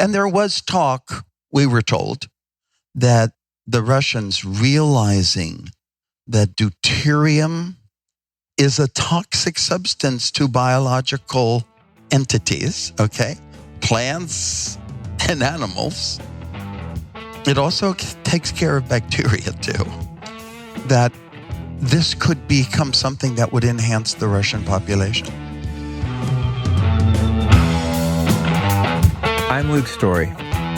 And there was talk, we were told, that the Russians, realizing that deuterium is a toxic substance to biological entities, okay? Plants and animals. It also takes care of bacteria too. That this could become something that would enhance the Russian population. I'm Luke Story.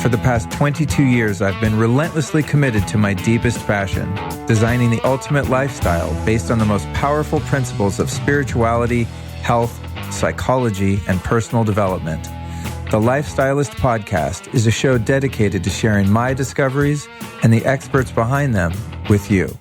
For the past 22 years, I've been relentlessly committed to my deepest passion, designing the ultimate lifestyle based on the most powerful principles of spirituality, health, psychology, and personal development. The Lifestylist Podcast is a show dedicated to sharing my discoveries and the experts behind them with you.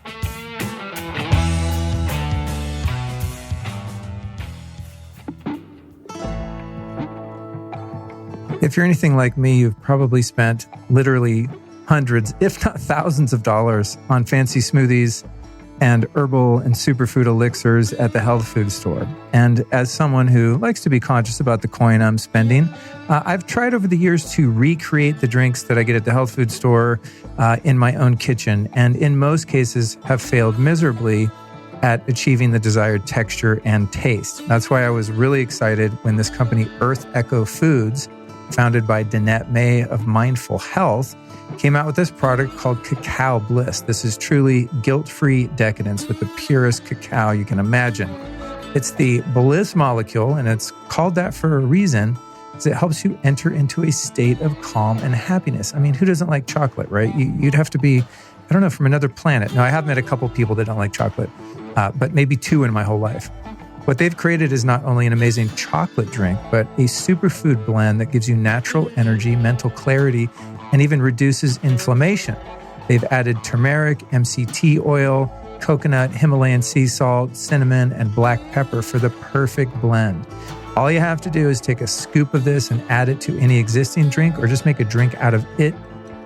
If you're anything like me, you've probably spent literally hundreds, if not thousands of dollars on fancy smoothies and herbal and superfood elixirs at the health food store. And as someone who likes to be conscious about the coin I'm spending, I've tried over the years to recreate the drinks that I get at the health food store in my own kitchen, and in most cases have failed miserably at achieving the desired texture and taste. That's why I was really excited when this company, Earth Echo Foods, founded by Danette May of Mindful Health, came out with this product called Cacao Bliss. This is truly guilt-free decadence with the purest cacao you can imagine. It's the bliss molecule, and it's called that for a reason, because it helps you enter into a state of calm and happiness. I mean, who doesn't like chocolate, right? You'd have to be, I don't know, from another planet. Now, I have met a couple people that don't like chocolate, but maybe two in my whole life. What they've created is not only an amazing chocolate drink, but a superfood blend that gives you natural energy, mental clarity, and even reduces inflammation. They've added turmeric, MCT oil, coconut, Himalayan sea salt, cinnamon, and black pepper for the perfect blend. All you have to do is take a scoop of this and add it to any existing drink, or just make a drink out of it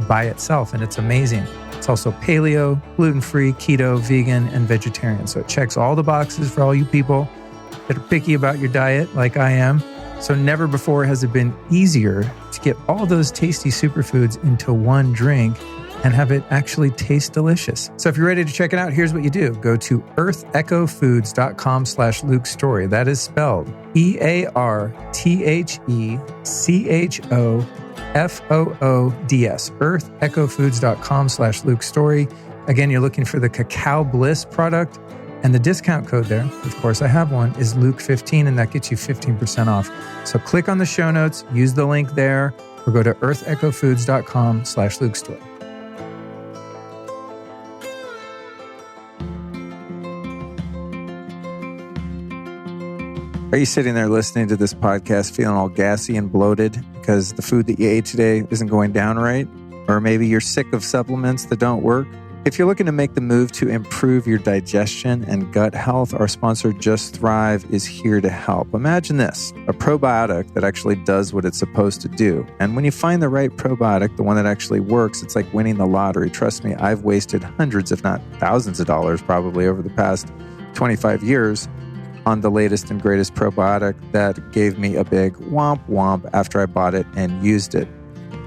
by itself, and it's amazing. It's also paleo, gluten-free, keto, vegan, and vegetarian. So it checks all the boxes for all you people that are picky about your diet like I am. So never before has it been easier to get all those tasty superfoods into one drink and have it actually taste delicious. So if you're ready to check it out, here's what you do. Go to earthechofoods.com/Luke Story. That is spelled EARTHECHOFOODS. earthechofoods.com/Luke Story. Again, you're looking for the Cacao Bliss product. And the discount code there, of course I have one, is Luke15, and that gets you 15% off. So click on the show notes, use the link there, or go to earthechofoods.com/Luke Story. Are you sitting there listening to this podcast feeling all gassy and bloated because the food that you ate today isn't going down right? Or maybe you're sick of supplements that don't work? If you're looking to make the move to improve your digestion and gut health, our sponsor Just Thrive is here to help. Imagine this, a probiotic that actually does what it's supposed to do. And when you find the right probiotic, the one that actually works, it's like winning the lottery. Trust me, I've wasted hundreds, if not thousands of dollars probably over the past 25 years on the latest and greatest probiotic that gave me a big womp womp after I bought it and used it.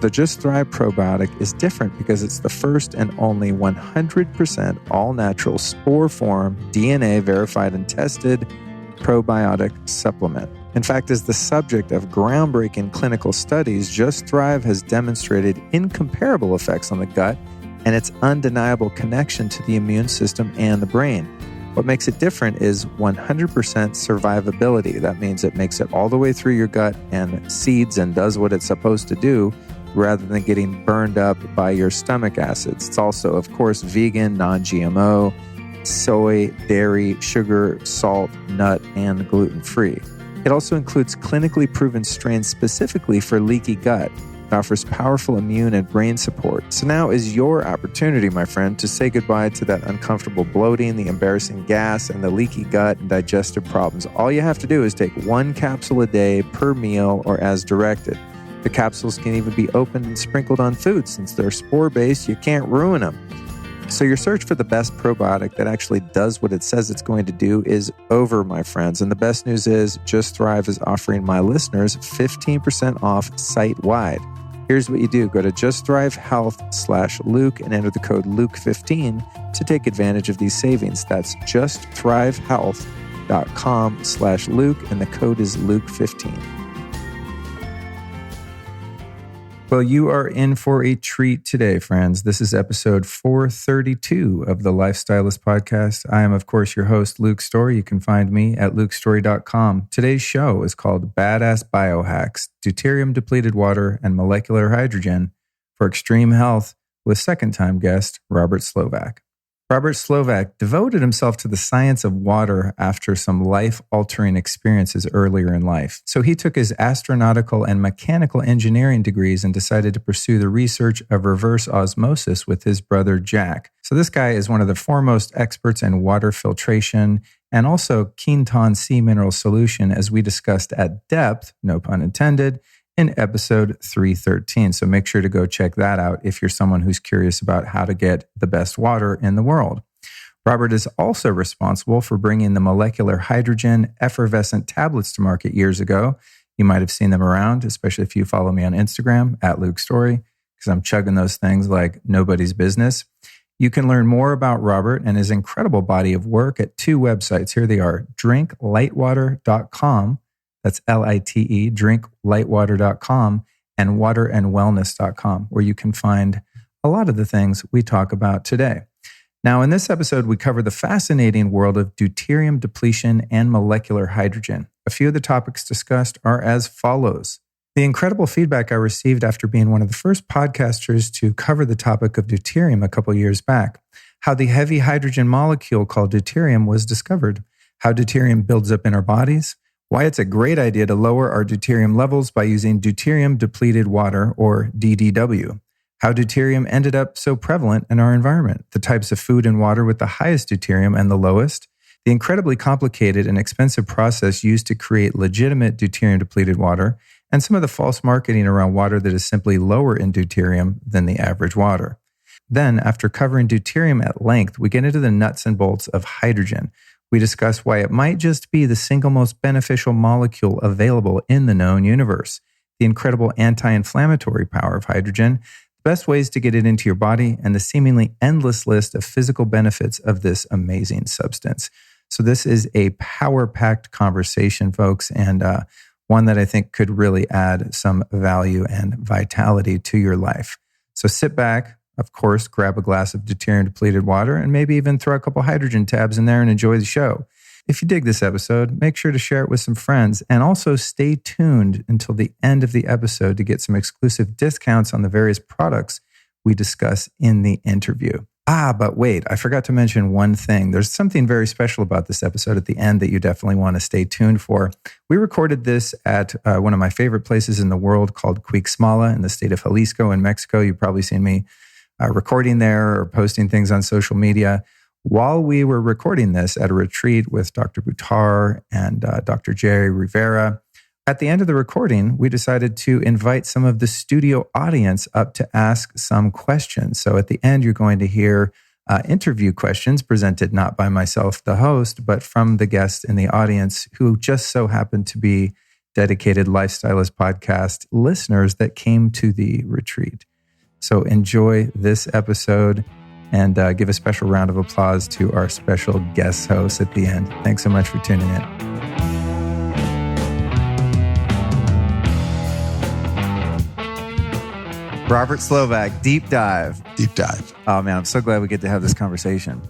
The Just Thrive probiotic is different because it's the first and only 100% all-natural spore form, DNA verified and tested probiotic supplement. In fact, as the subject of groundbreaking clinical studies, Just Thrive has demonstrated incomparable effects on the gut and its undeniable connection to the immune system and the brain. What makes it different is 100% survivability. That means it makes it all the way through your gut and seeds and does what it's supposed to do, rather than getting burned up by your stomach acids. It's also, of course, vegan, non-GMO, soy, dairy, sugar, salt, nut, and gluten-free. It also includes clinically proven strains specifically for leaky gut. It offers powerful immune and brain support. So now is your opportunity, my friend, to say goodbye to that uncomfortable bloating, the embarrassing gas, and the leaky gut and digestive problems. All you have to do is take one capsule a day per meal or as directed. The capsules can even be opened and sprinkled on food. Since they're spore-based, you can't ruin them. So your search for the best probiotic that actually does what it says it's going to do is over, my friends. And the best news is Just Thrive is offering my listeners 15% off site-wide. Here's what you do. Go to justthrivehealth.com/Luke and enter the code Luke15 to take advantage of these savings. That's justthrivehealth.com/Luke and the code is Luke15. Well, you are in for a treat today, friends. This is episode 432 of the Lifestylist Podcast. I am, of course, your host, Luke Story. You can find me at lukestory.com. Today's show is called Badass Biohacks, Deuterium-Depleted Water and Molecular Hydrogen for Extreme Health with second-time guest Robert Slovak. Robert Slovak devoted himself to the science of water after some life-altering experiences earlier in life. So he took his astronautical and mechanical engineering degrees and decided to pursue the research of reverse osmosis with his brother Jack. So this guy is one of the foremost experts in water filtration and also Quinton sea mineral solution, as we discussed at depth, no pun intended, in episode 313. So make sure to go check that out if you're someone who's curious about how to get the best water in the world. Robert is also responsible for bringing the molecular hydrogen effervescent tablets to market years ago. You might have seen them around, especially if you follow me on Instagram at Luke Story, because I'm chugging those things like nobody's business. You can learn more about Robert and his incredible body of work at two websites. Here they are, drinklitewater.com. That's Lite, drinklitewater.com, and waterandwellness.com, where you can find a lot of the things we talk about today. Now, in this episode, we cover the fascinating world of deuterium depletion and molecular hydrogen. A few of the topics discussed are as follows. The incredible feedback I received after being one of the first podcasters to cover the topic of deuterium a couple years back, how the heavy hydrogen molecule called deuterium was discovered, how deuterium builds up in our bodies, why it's a great idea to lower our deuterium levels by using deuterium-depleted water, or DDW, how deuterium ended up so prevalent in our environment, the types of food and water with the highest deuterium and the lowest, the incredibly complicated and expensive process used to create legitimate deuterium-depleted water, and some of the false marketing around water that is simply lower in deuterium than the average water. Then, after covering deuterium at length, we get into the nuts and bolts of hydrogen. We discuss why it might just be the single most beneficial molecule available in the known universe, the incredible anti-inflammatory power of hydrogen, the best ways to get it into your body, and the seemingly endless list of physical benefits of this amazing substance. So this is a power-packed conversation, folks, and one that I think could really add some value and vitality to your life. So sit back. Of course, grab a glass of deuterium-depleted water and maybe even throw a couple hydrogen tabs in there and enjoy the show. If you dig this episode, make sure to share it with some friends and also stay tuned until the end of the episode to get some exclusive discounts on the various products we discuss in the interview. But wait, I forgot to mention one thing. There's something very special about this episode at the end that you definitely want to stay tuned for. We recorded this at one of my favorite places in the world called Cuixmala in the state of Jalisco in Mexico. You've probably seen me recording there or posting things on social media. While we were recording this at a retreat with Dr. Buttar and Dr. Jerry Rivera, at the end of the recording, we decided to invite some of the studio audience up to ask some questions. So at the end, you're going to hear interview questions presented not by myself, the host, but from the guests in the audience who just so happened to be dedicated Lifestylist Podcast listeners that came to the retreat. So enjoy this episode and give a special round of applause to our special guest host at the end. Thanks so much for tuning in. Robert Slovak, deep dive. Deep dive. Oh man, I'm so glad we get to have this conversation.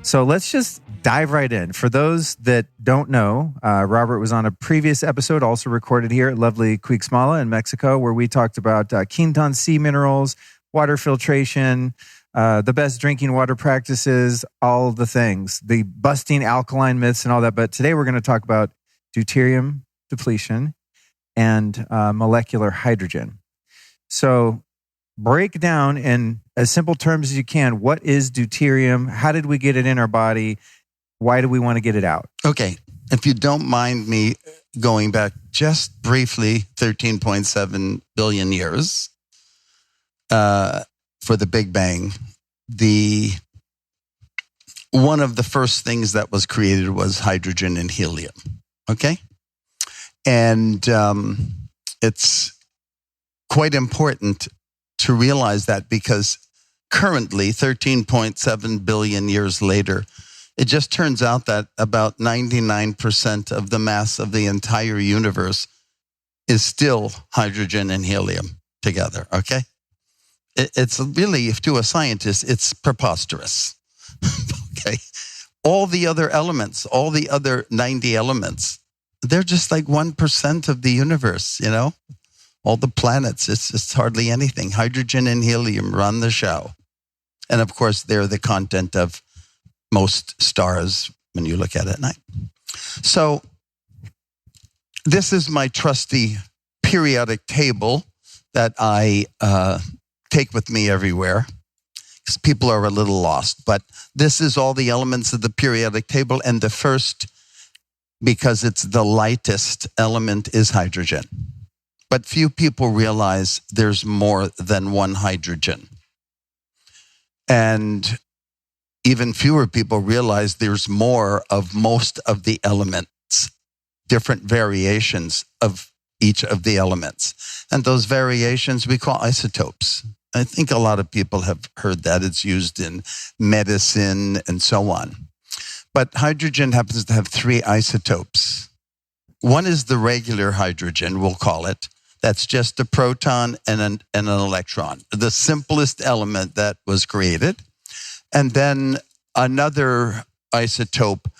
So let's just dive right in. For those that don't know, Robert was on a previous episode, also recorded here at lovely Cuixmala in Mexico, where we talked about Quinton sea minerals, water filtration, the best drinking water practices, all the things, the busting alkaline myths and all that. But today we're going to talk about deuterium depletion and molecular hydrogen. So break down in as simple terms as you can, what is deuterium? How did we get it in our body? Why do we want to get it out? Okay. If you don't mind me going back just briefly, 13.7 billion years for the Big Bang, one of the first things that was created was hydrogen and helium. Okay? And it's quite important to realize that, because currently, 13.7 billion years later, it just turns out that about 99% of the mass of the entire universe is still hydrogen and helium together, okay? It's really, to a scientist, it's preposterous, okay? All the other elements, all the other 90 elements, they're just like 1% of the universe, you know? All the planets, it's just hardly anything. Hydrogen and helium run the show. And of course, they're the content of most stars when you look at it at night. So this is my trusty periodic table that I take with me everywhere, because people are a little lost. But this is all the elements of the periodic table. And the first, because it's the lightest element, is hydrogen. But few people realize there's more than one hydrogen. And even fewer people realize there's more of most of the elements, different variations of each of the elements. And those variations we call isotopes. I think a lot of people have heard that. It's used in medicine and so on. But hydrogen happens to have 3 isotopes. One is the regular hydrogen, we'll call it. That's just a proton and an electron, the simplest element that was created. And then another isotope,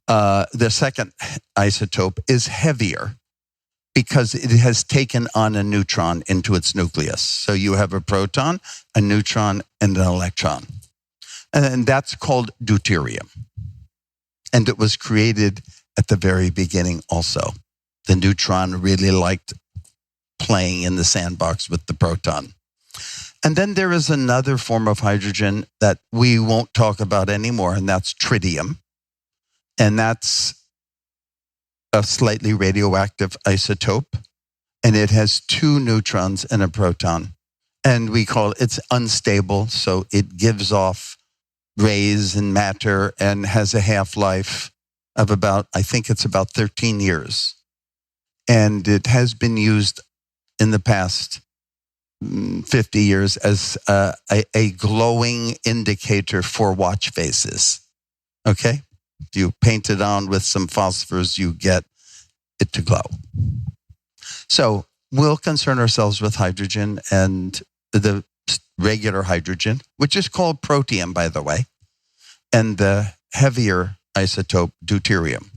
the second isotope, is heavier because it has taken on a neutron into its nucleus. So you have a proton, a neutron, and an electron. And that's called deuterium. And it was created at the very beginning also. The neutron really liked playing in the sandbox with the proton. And then there is another form of hydrogen that we won't talk about anymore, and that's tritium. And that's a slightly radioactive isotope, and it has 2 neutrons and a proton. And we call it's unstable, so it gives off rays and matter and has a half-life of about, I think it's about 13 years. And it has been used in the past 50 years as a glowing indicator for watch faces. Okay? If you paint it on with some phosphors, you get it to glow. So we'll concern ourselves with hydrogen and the regular hydrogen, which is called protium, by the way, and the heavier isotope, deuterium.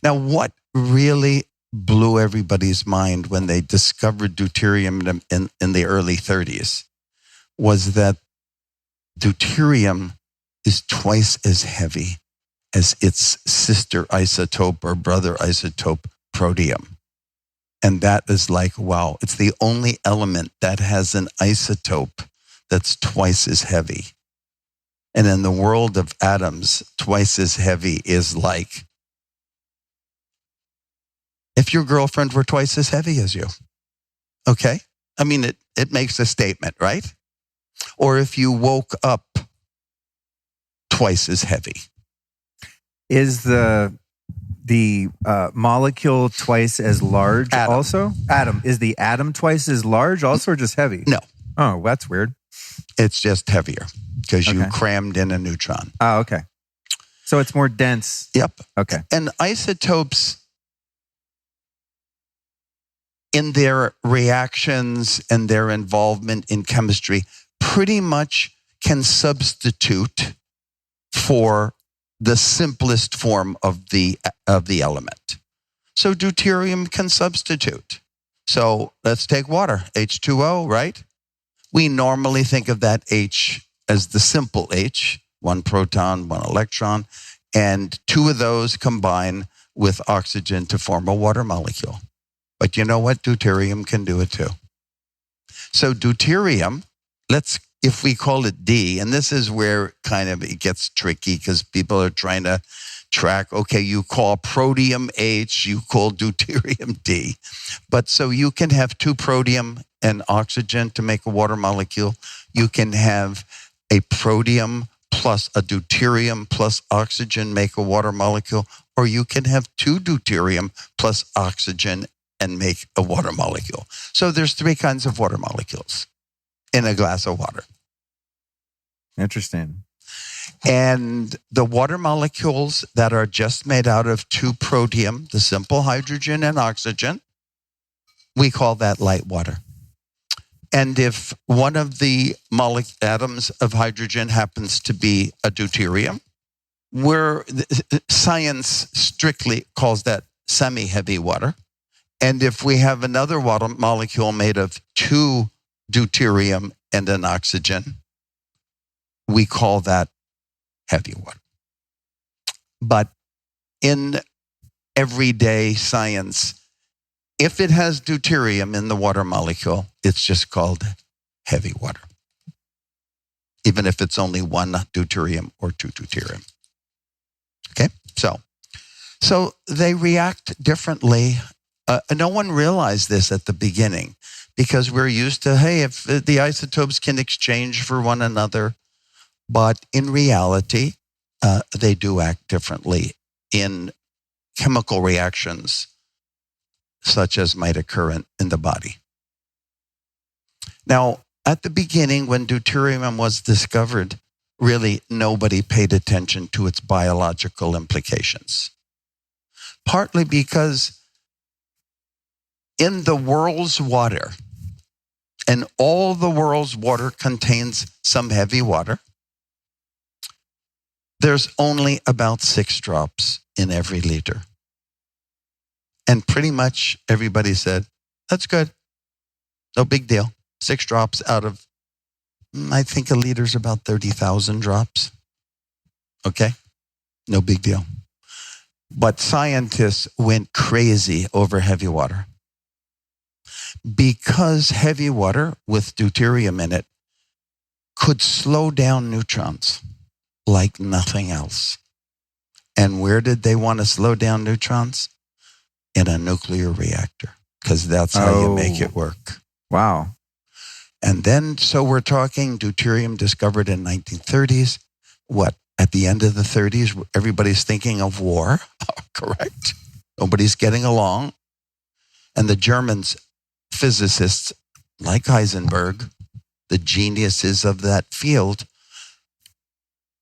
Now, what really blew everybody's mind when they discovered deuterium in the early 30s was that deuterium is twice as heavy as its sister isotope or brother isotope, protium. And that is like, wow, it's the only element that has an isotope that's twice as heavy. And in the world of atoms, twice as heavy is like if your girlfriend were twice as heavy as you. Okay? I mean, it makes a statement, right? Or if you woke up twice as heavy. Is the molecule twice as large Atom. also? Atom. Is the atom twice as large also, or just heavy? No. Oh, that's weird. It's just heavier because you Okay. crammed in a neutron. Oh, okay. So it's more dense. Yep. Okay. And isotopes, in their reactions and their involvement in chemistry, pretty much can substitute for the simplest form of the element. So deuterium can substitute. So let's take water, H2O, right? We normally think of that H as the simple H, 1 proton, 1 electron, and 2 of those combine with oxygen to form a water molecule. But you know what? Deuterium can do it too. So deuterium, if we call it D, and this is where kind of it gets tricky because people are trying to track, okay, you call protium H, you call deuterium D. But so you can have 2 protium and oxygen to make a water molecule. You can have a protium plus a deuterium plus oxygen make a water molecule, or you can have 2 deuterium plus oxygen and make a water molecule. So there's 3 kinds of water molecules in a glass of water. Interesting. And the water molecules that are just made out of 2 protium, the simple hydrogen and oxygen, we call that light water. And if one of the atoms of hydrogen happens to be a deuterium, science strictly calls that semi-heavy water. And if we have another water molecule made of 2 deuterium and an oxygen, we call that heavy water. But in everyday science, if it has deuterium in the water molecule, it's just called heavy water, even if it's only 1 deuterium or 2 deuterium. Okay, so they react differently. No one realized this at the beginning because we're used to, hey, if the isotopes can exchange for one another, but in reality, they do act differently in chemical reactions such as might occur in the body. Now, at the beginning, when deuterium was discovered, really nobody paid attention to its biological implications. Partly because in the world's water, and all the world's water contains some heavy water, there's only about 6 drops in every liter. And pretty much everybody said, that's good. No big deal. 6 drops out of, I think a liter's about 30,000 drops. Okay? No big deal. But scientists went crazy over heavy water. Because heavy water with deuterium in it could slow down neutrons like nothing else. And where did they want to slow down neutrons? In a nuclear reactor, because that's how you make it work. Wow. And then, so we're talking deuterium discovered in 1930s. What, at the end of the 30s, everybody's thinking of war, correct? Nobody's getting along. And the Germans, physicists like Heisenberg, the geniuses of that field,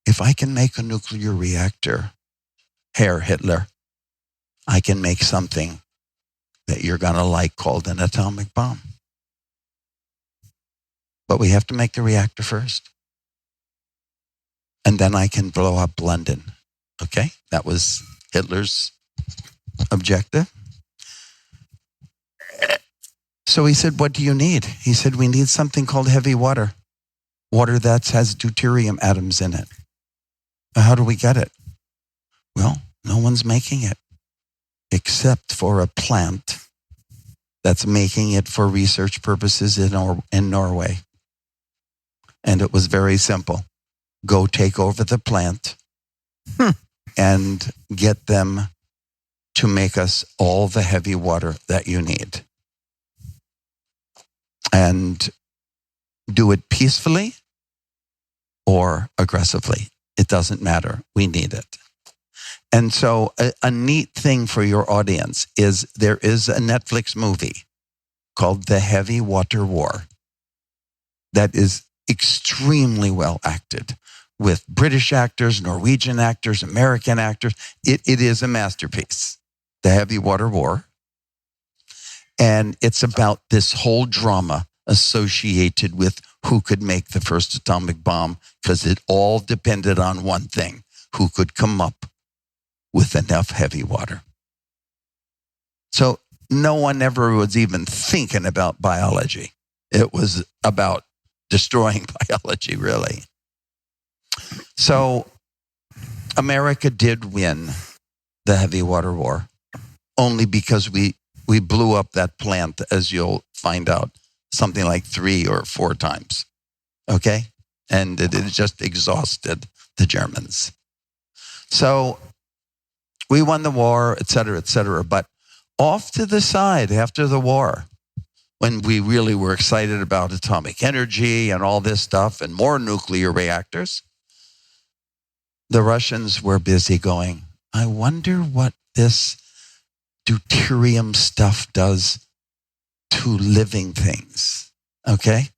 if I can make a nuclear reactor, Herr Hitler, I can make something that you're going to like called an atomic bomb. But we have to make the reactor first. And then I can blow up London. Okay? That was Hitler's objective. So he said, what do you need? He said, we need something called heavy water. Water that has deuterium atoms in it. How do we get it? Well, no one's making it except for a plant that's making it for research purposes in Norway. And it was very simple. Go take over the plant and get them to make us all the heavy water that you need. And do it peacefully or aggressively. It doesn't matter. We need it. And so a neat thing for your audience is there is a Netflix movie called The Heavy Water War that is extremely well acted with British actors, Norwegian actors, American actors. It is a masterpiece, The Heavy Water War. And it's about this whole drama associated with who could make the first atomic bomb, because it all depended on one thing: who could come up with enough heavy water. So no one ever was even thinking about biology. It was about destroying biology, really. So America did win the heavy water war only because we blew up that plant, as you'll find out, something like 3 or 4 times. Okay? And it just exhausted the Germans. So we won the war, et cetera, et cetera. But off to the side after the war, when we really were excited about atomic energy and all this stuff and more nuclear reactors, the Russians were busy going, I wonder what this deuterium stuff does to living things. Okay?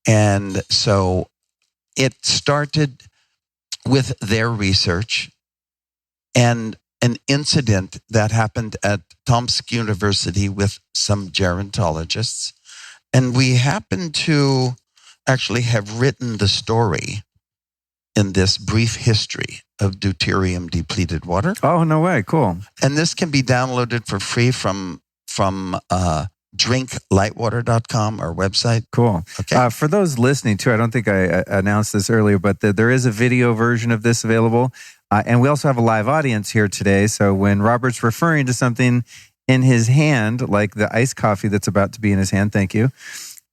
And so it started with their research and an incident that happened at Tomsk University with some gerontologists. And we happen to actually have written the story in this brief history of deuterium-depleted water. Oh, no way. Cool. And this can be downloaded for free from drinklitewater.com, our website. Cool. Okay. For those listening too, I don't think I announced this earlier, but there is a video version of this available. And we also have a live audience here today. So when Robert's referring to something in his hand, like the iced coffee that's about to be in his hand, thank you,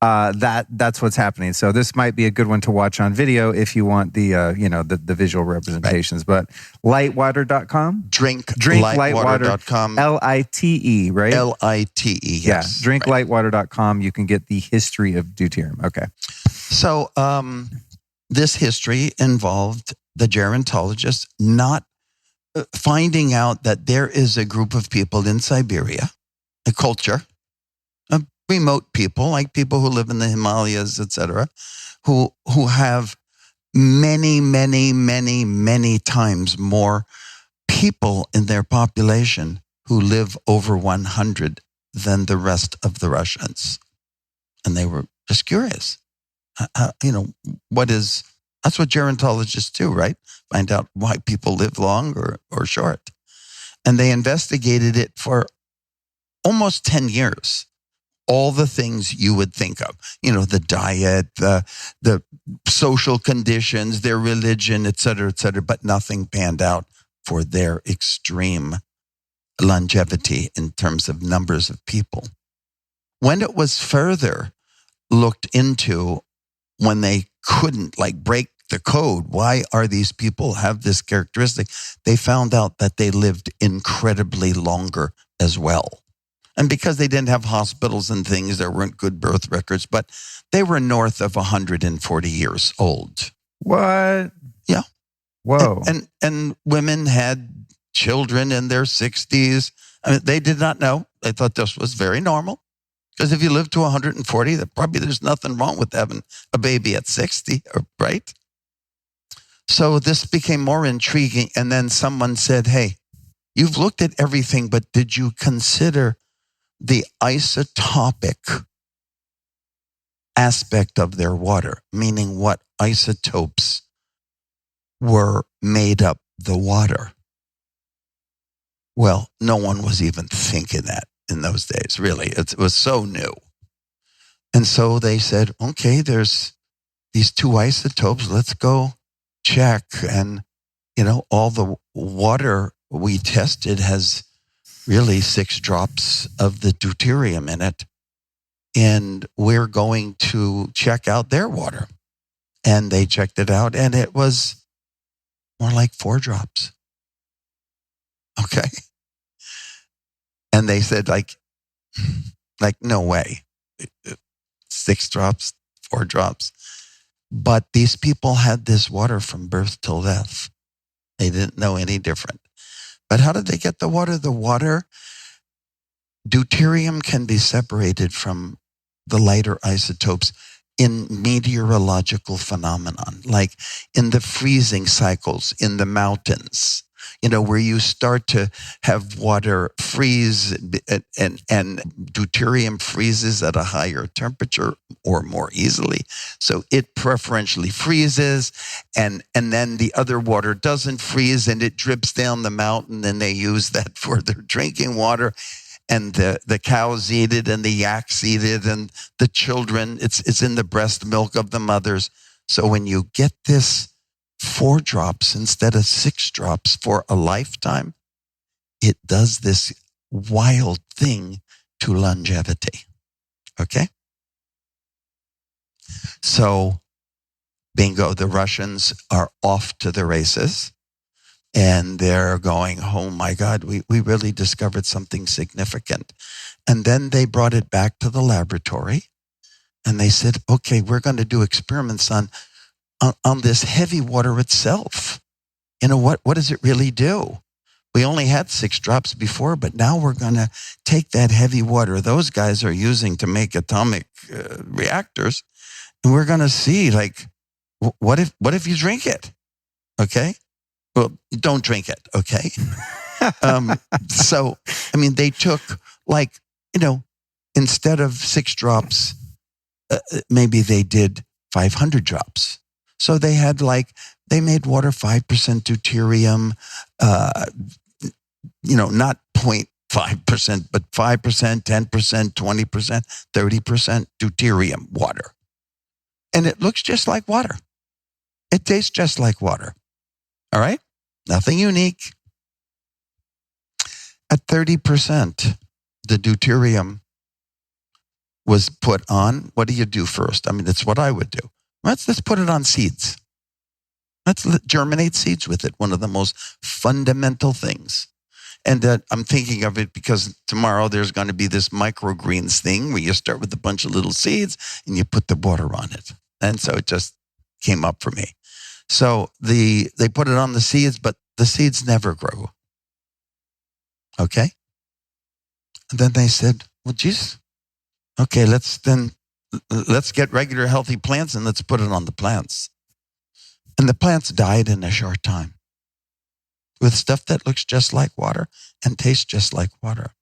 that's what's happening. So this might be a good one to watch on video if you want the the visual representations. Right. But litewater.com? Drinklitewater.com. Lite, right? Lite, yes. Yeah, drinklitewater.com. You can get the history of deuterium. Okay. So this history involved the gerontologists not finding out that there is a group of people in Siberia, a culture, remote people, like people who live in the Himalayas, etc., who have many, many, many, many times more people in their population who live over 100 than the rest of the Russians. And they were just curious. That's what gerontologists do, right? Find out why people live long or short. And they investigated it for almost 10 years. All the things you would think of, the diet, the social conditions, their religion, et cetera, but nothing panned out for their extreme longevity in terms of numbers of people. When it was further looked into, when they couldn't break the code, why are these people have this characteristic? They found out that they lived incredibly longer as well. And because they didn't have hospitals and things, there weren't good birth records, but they were north of 140 years old. What? Yeah. Whoa. And women had children in their 60s. I mean, they did not know. They thought this was very normal. Because if you live to 140, there's nothing wrong with having a baby at 60, right? So this became more intriguing. And then someone said, hey, you've looked at everything, but did you consider the isotopic aspect of their water, meaning what isotopes were made up the water? Well, no one was even thinking that in those days, really. It was so new. And so they said, okay, there's these two isotopes. Let's go check. And, all the water we tested has really 6 drops of the deuterium in it. And we're going to check out their water. And they checked it out, and it was more like 4 drops. Okay. And they said, no way. 6 drops, 4 drops. But these people had this water from birth till death. They didn't know any different. But how did they get the water? Deuterium can be separated from the lighter isotopes in meteorological phenomenon, like in the freezing cycles in the mountains, where you start to have water freeze and deuterium freezes at a higher temperature or more easily. So it preferentially freezes, and then the other water doesn't freeze and it drips down the mountain, and they use that for their drinking water. And the cows eat it, and the yaks eat it, and the children, it's in the breast milk of the mothers. So when you get this 4 drops instead of 6 drops for a lifetime, it does this wild thing to longevity. Okay? So, bingo, the Russians are off to the races. And they're going, oh my God, we really discovered something significant. And then they brought it back to the laboratory, and they said, okay, we're going to do experiments on this heavy water itself. What does it really do? We only had 6 drops before, but now we're going to take that heavy water those guys are using to make atomic reactors, and we're going to see, like, what if you drink it? Okay. Well, don't drink it. Okay. So, I mean, they took, like, instead of 6 drops, maybe they did 500 drops. So they had, they made water 5% deuterium, not 0.5%, but 5%, 10%, 20%, 30% deuterium water. And it looks just like water. It tastes just like water. All right? Nothing unique. At 30%, the deuterium was put on. What do you do first? I mean, it's what I would do. Let's put it on seeds. Let's germinate seeds with it. One of the most fundamental things. And I'm thinking of it because tomorrow there's going to be this microgreens thing where you start with a bunch of little seeds and you put the water on it. And so it just came up for me. So they put it on the seeds, but the seeds never grow. Okay? And then they said, well, geez, okay, let's get regular healthy plants and let's put it on the plants. And the plants died in a short time with stuff that looks just like water and tastes just like water.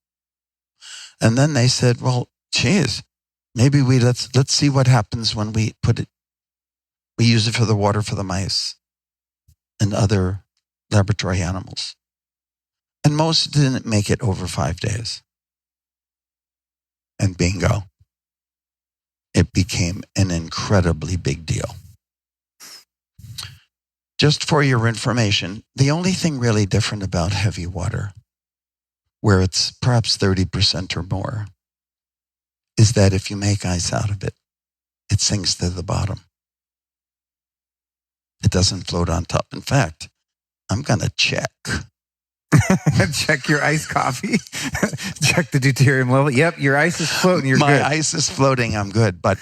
And then they said, well, geez, maybe let's see what happens when we use it for the water for the mice and other laboratory animals. And most didn't make it over 5 days. And bingo, it became an incredibly big deal. Just for your information, the only thing really different about heavy water, where it's perhaps 30% or more, is that if you make ice out of it, it sinks to the bottom. It doesn't float on top. In fact, I'm going to check. Check your iced coffee. Check the deuterium level. Yep, your ice is floating. You're good. My good. ice is floating. I'm good. But,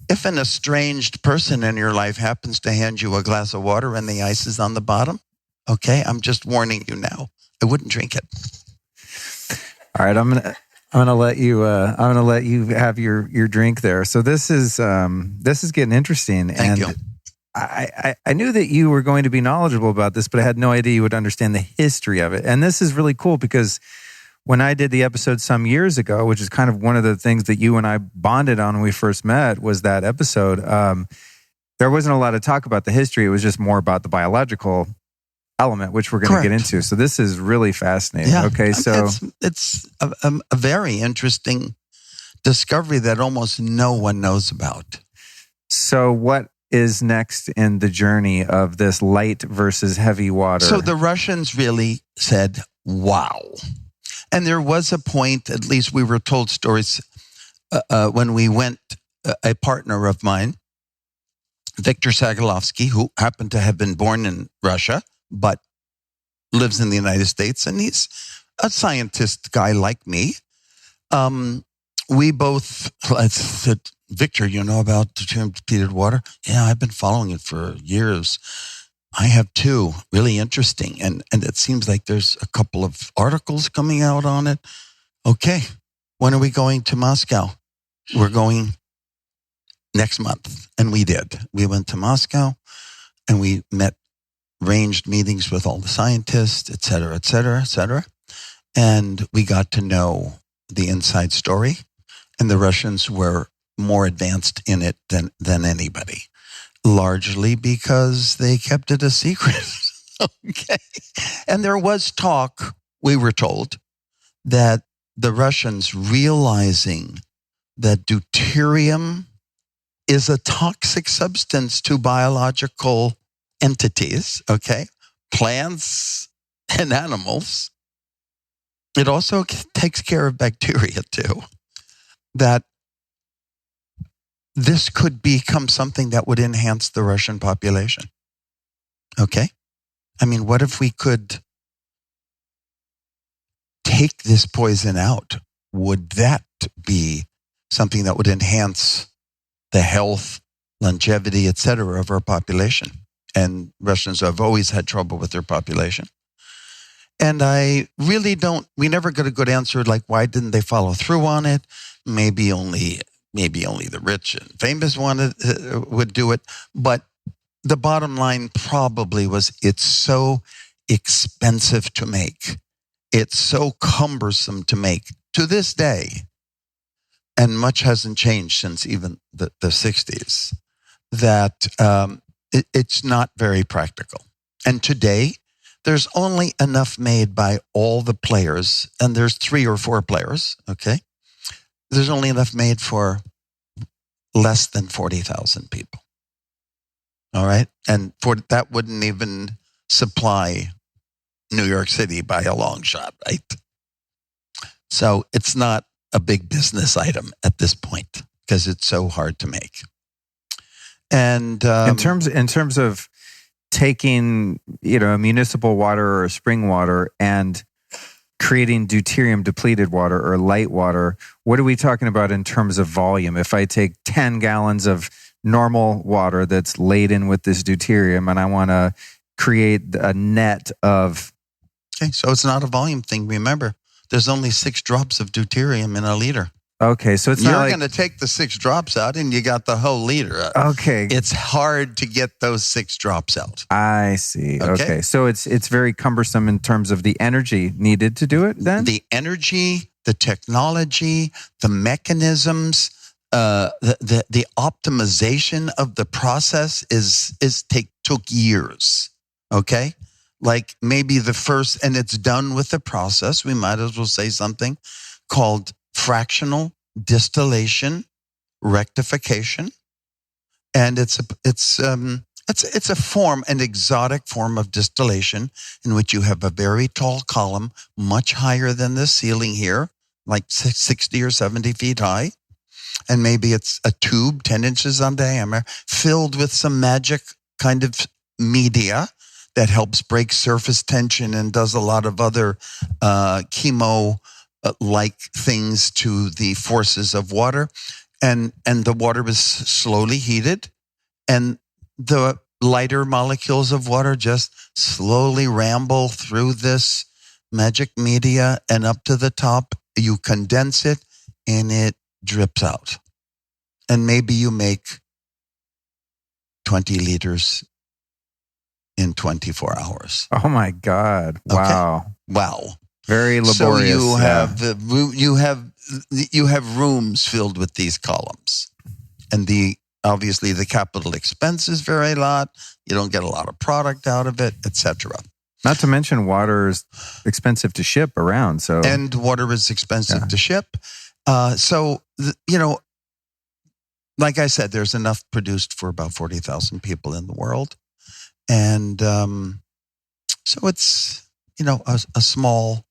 if an estranged person in your life happens to hand you a glass of water and the ice is on the bottom, okay, I'm just warning you now. I wouldn't drink it. All right, I'm gonna let you have your drink there. So this is getting interesting. Thank you. I knew that you were going to be knowledgeable about this, but I had no idea you would understand the history of it. And this is really cool because when I did the episode some years ago, which is kind of one of the things that you and I bonded on when we first met, was that episode. There wasn't a lot of talk about the history. It was just more about the biological element, which we're going to get into. So this is really fascinating. Yeah. Okay, so it's a very interesting discovery that almost no one knows about. So what is next in the journey of this light versus heavy water? So the Russians really said, wow. And there was a point, at least we were told stories when we went, a partner of mine, Victor Sagolovsky, who happened to have been born in Russia, but lives in the United States, and he's a scientist guy like me. We both said, Victor, you know about Deuterium-Depleted water? Yeah, I've been following it for years. I have too. Really interesting. And it seems like there's a couple of articles coming out on it. Okay, when are we going to Moscow? We're going next month. And we did. We went to Moscow and we arranged meetings with all the scientists, et cetera, et cetera, et cetera. And we got to know the inside story. And the Russians were more advanced in it than anybody. Largely because they kept it a secret. Okay. And there was talk, we were told, that the Russians, realizing that deuterium is a toxic substance to biological entities, okay, plants and animals. It also takes care of bacteria too. That this could become something that would enhance the Russian population. Okay? I mean, what if we could take this poison out? Would that be something that would enhance the health, longevity, et cetera, of our population? and Russians have always had trouble with their population. And I really we never got a good answer, like, why didn't they follow through on it? Maybe only the rich and famous would do it. But the bottom line probably was, it's so expensive to make. It's so cumbersome to make to this day. And much hasn't changed since even the 60s, that it's not very practical. And today, there's only enough made by all the players, and there's 3 or 4 players, okay? There's only enough made for less than 40,000 people. All right? And that wouldn't even supply New York City by a long shot, right? So it's not a big business item at this point because it's so hard to make. And in terms of taking, a municipal water or a spring water and creating deuterium-depleted water or light water, what are we talking about in terms of volume? If I take 10 gallons of normal water that's laden with this deuterium and I want to create a net of... Okay, so it's not a volume thing. Remember, there's only 6 drops of deuterium in a liter. Okay, so you're going to take the 6 drops out and you got the whole liter. Okay. It's hard to get those 6 drops out. I see. Okay. So it's very cumbersome in terms of the energy needed to do it then? The energy, the technology, the mechanisms, the optimization of the process took years. Okay? Like maybe the first, and it's done with the process, we might as well say something called fractional distillation rectification, and it's a form, an exotic form of distillation in which you have a very tall column, much higher than the ceiling here, like 60 or 70 feet high, and maybe it's a tube 10 inches in diameter, filled with some magic kind of media that helps break surface tension and does a lot of other chemo like things to the forces of water, and the water is slowly heated, and the lighter molecules of water just slowly ramble through this magic media, and up to the top, you condense it, and it drips out. And maybe you make 20 liters in 24 hours. Oh my God! Wow! Okay? Wow! Very laborious. So you have rooms filled with these columns, and obviously the capital expense is very lot. You don't get a lot of product out of it, etc. Not to mention water is expensive to ship around. And water is expensive to ship. Like I said, there's enough produced for about 40,000 people in the world, and so it's a small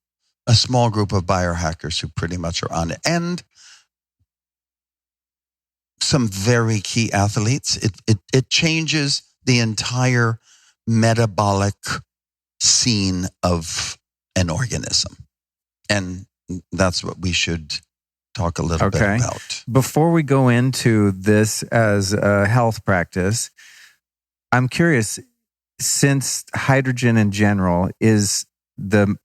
group of biohackers who pretty much are on it, and some very key athletes. It changes the entire metabolic scene of an organism, and that's what we should talk a little bit about. Before we go into this as a health practice, I'm curious, since hydrogen in general is the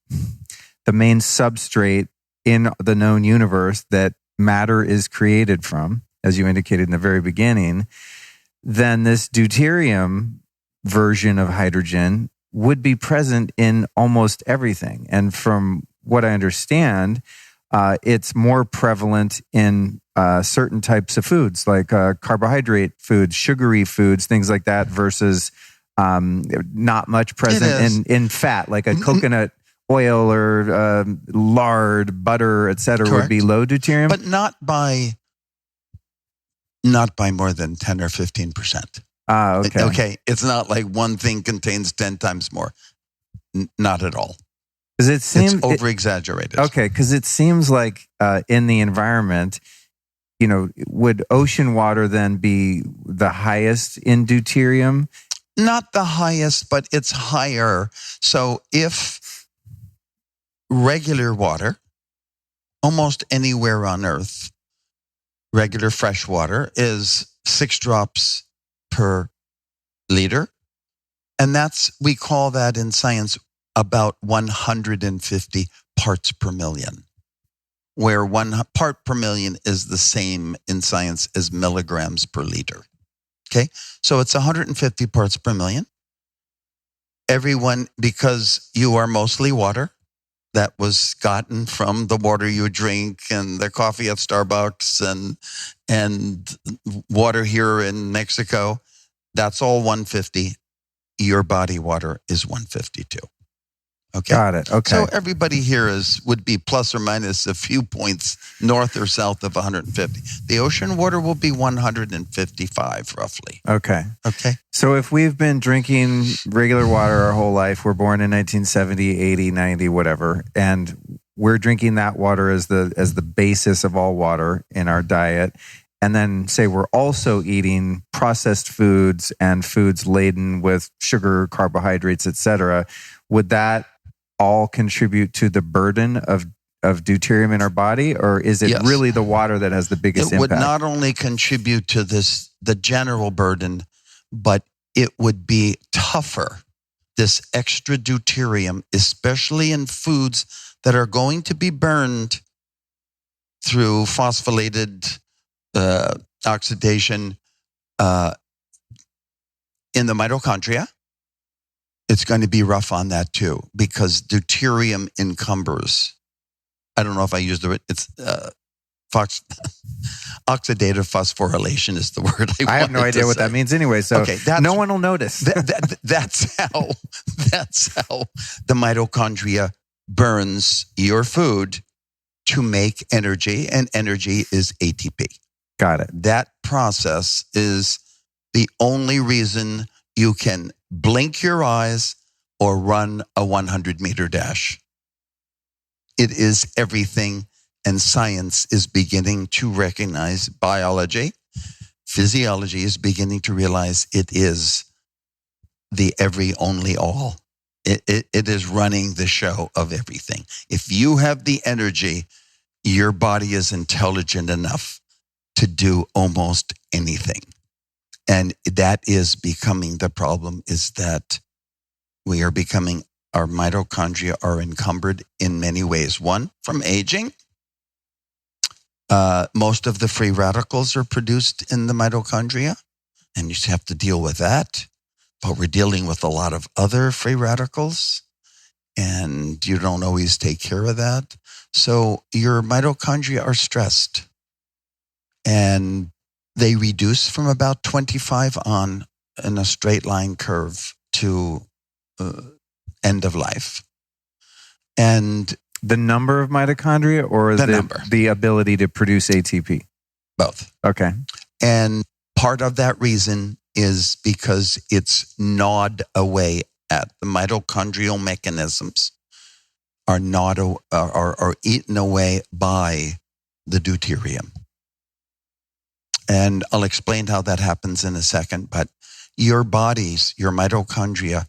main substrate in the known universe that matter is created from, as you indicated in the very beginning, then this deuterium version of hydrogen would be present in almost everything. And from what I understand, it's more prevalent in certain types of foods, like carbohydrate foods, sugary foods, things like that, versus not much present in fat, like a coconut oil or lard, butter, etc. would be low deuterium, but not by more than 10 or 15%. Okay. Okay, it's not like one thing contains 10 times more. Not at all. It's over exaggerated. Okay, because it seems like in the environment, would ocean water then be the highest in deuterium? Not the highest, but it's higher. So if regular water, almost anywhere on Earth, regular fresh water is 6 drops per liter, And we call that in science about 150 parts per million, where 1 part per million is the same in science as milligrams per liter. Okay. So it's 150 parts per million. Everyone, because you are mostly water that was gotten from the water you drink and the coffee at Starbucks and water here in Mexico, that's all 150. Your body water is 152. Okay. Got it. Okay. So everybody here would be plus or minus a few points north or south of 150. The ocean water will be 155 roughly. Okay. Okay. So if we've been drinking regular water our whole life, we're born in 1970, 80, 90, whatever, and we're drinking that water as the basis of all water in our diet. And then say we're also eating processed foods and foods laden with sugar, carbohydrates, etc. Would that all contribute to the burden of deuterium in our body, or is it really the water that has the biggest impact? It would not only contribute to the general burden, but it would be tougher. This extra deuterium, especially in foods that are going to be burned through phosphorylated oxidation in the mitochondria. It's going to be rough on that too, because deuterium encumbers. I don't know if I used the word. It's oxidative phosphorylation is the word. I have no idea what that means anyway. So no one will notice. That's how the mitochondria burns your food to make energy, and energy is ATP. Got it. That process is the only reason you can blink your eyes or run a 100-meter dash. It is everything, and science is beginning to recognize biology. Physiology is beginning to realize it is the every, only, all. It is running the show of everything. If you have the energy, your body is intelligent enough to do almost anything. And that is becoming the problem, is that our mitochondria are encumbered in many ways. One, from aging. Most of the free radicals are produced in the mitochondria, and you just have to deal with that. But we're dealing with a lot of other free radicals, and you don't always take care of that. So your mitochondria are stressed, and they reduce from about 25 on in a straight line curve to end of life. And the number of mitochondria, or the ability to produce ATP? Both. Okay. And part of that reason is because it's gnawed away at. The mitochondrial mechanisms are eaten away by the deuterium. And I'll explain how that happens in a second. But your mitochondria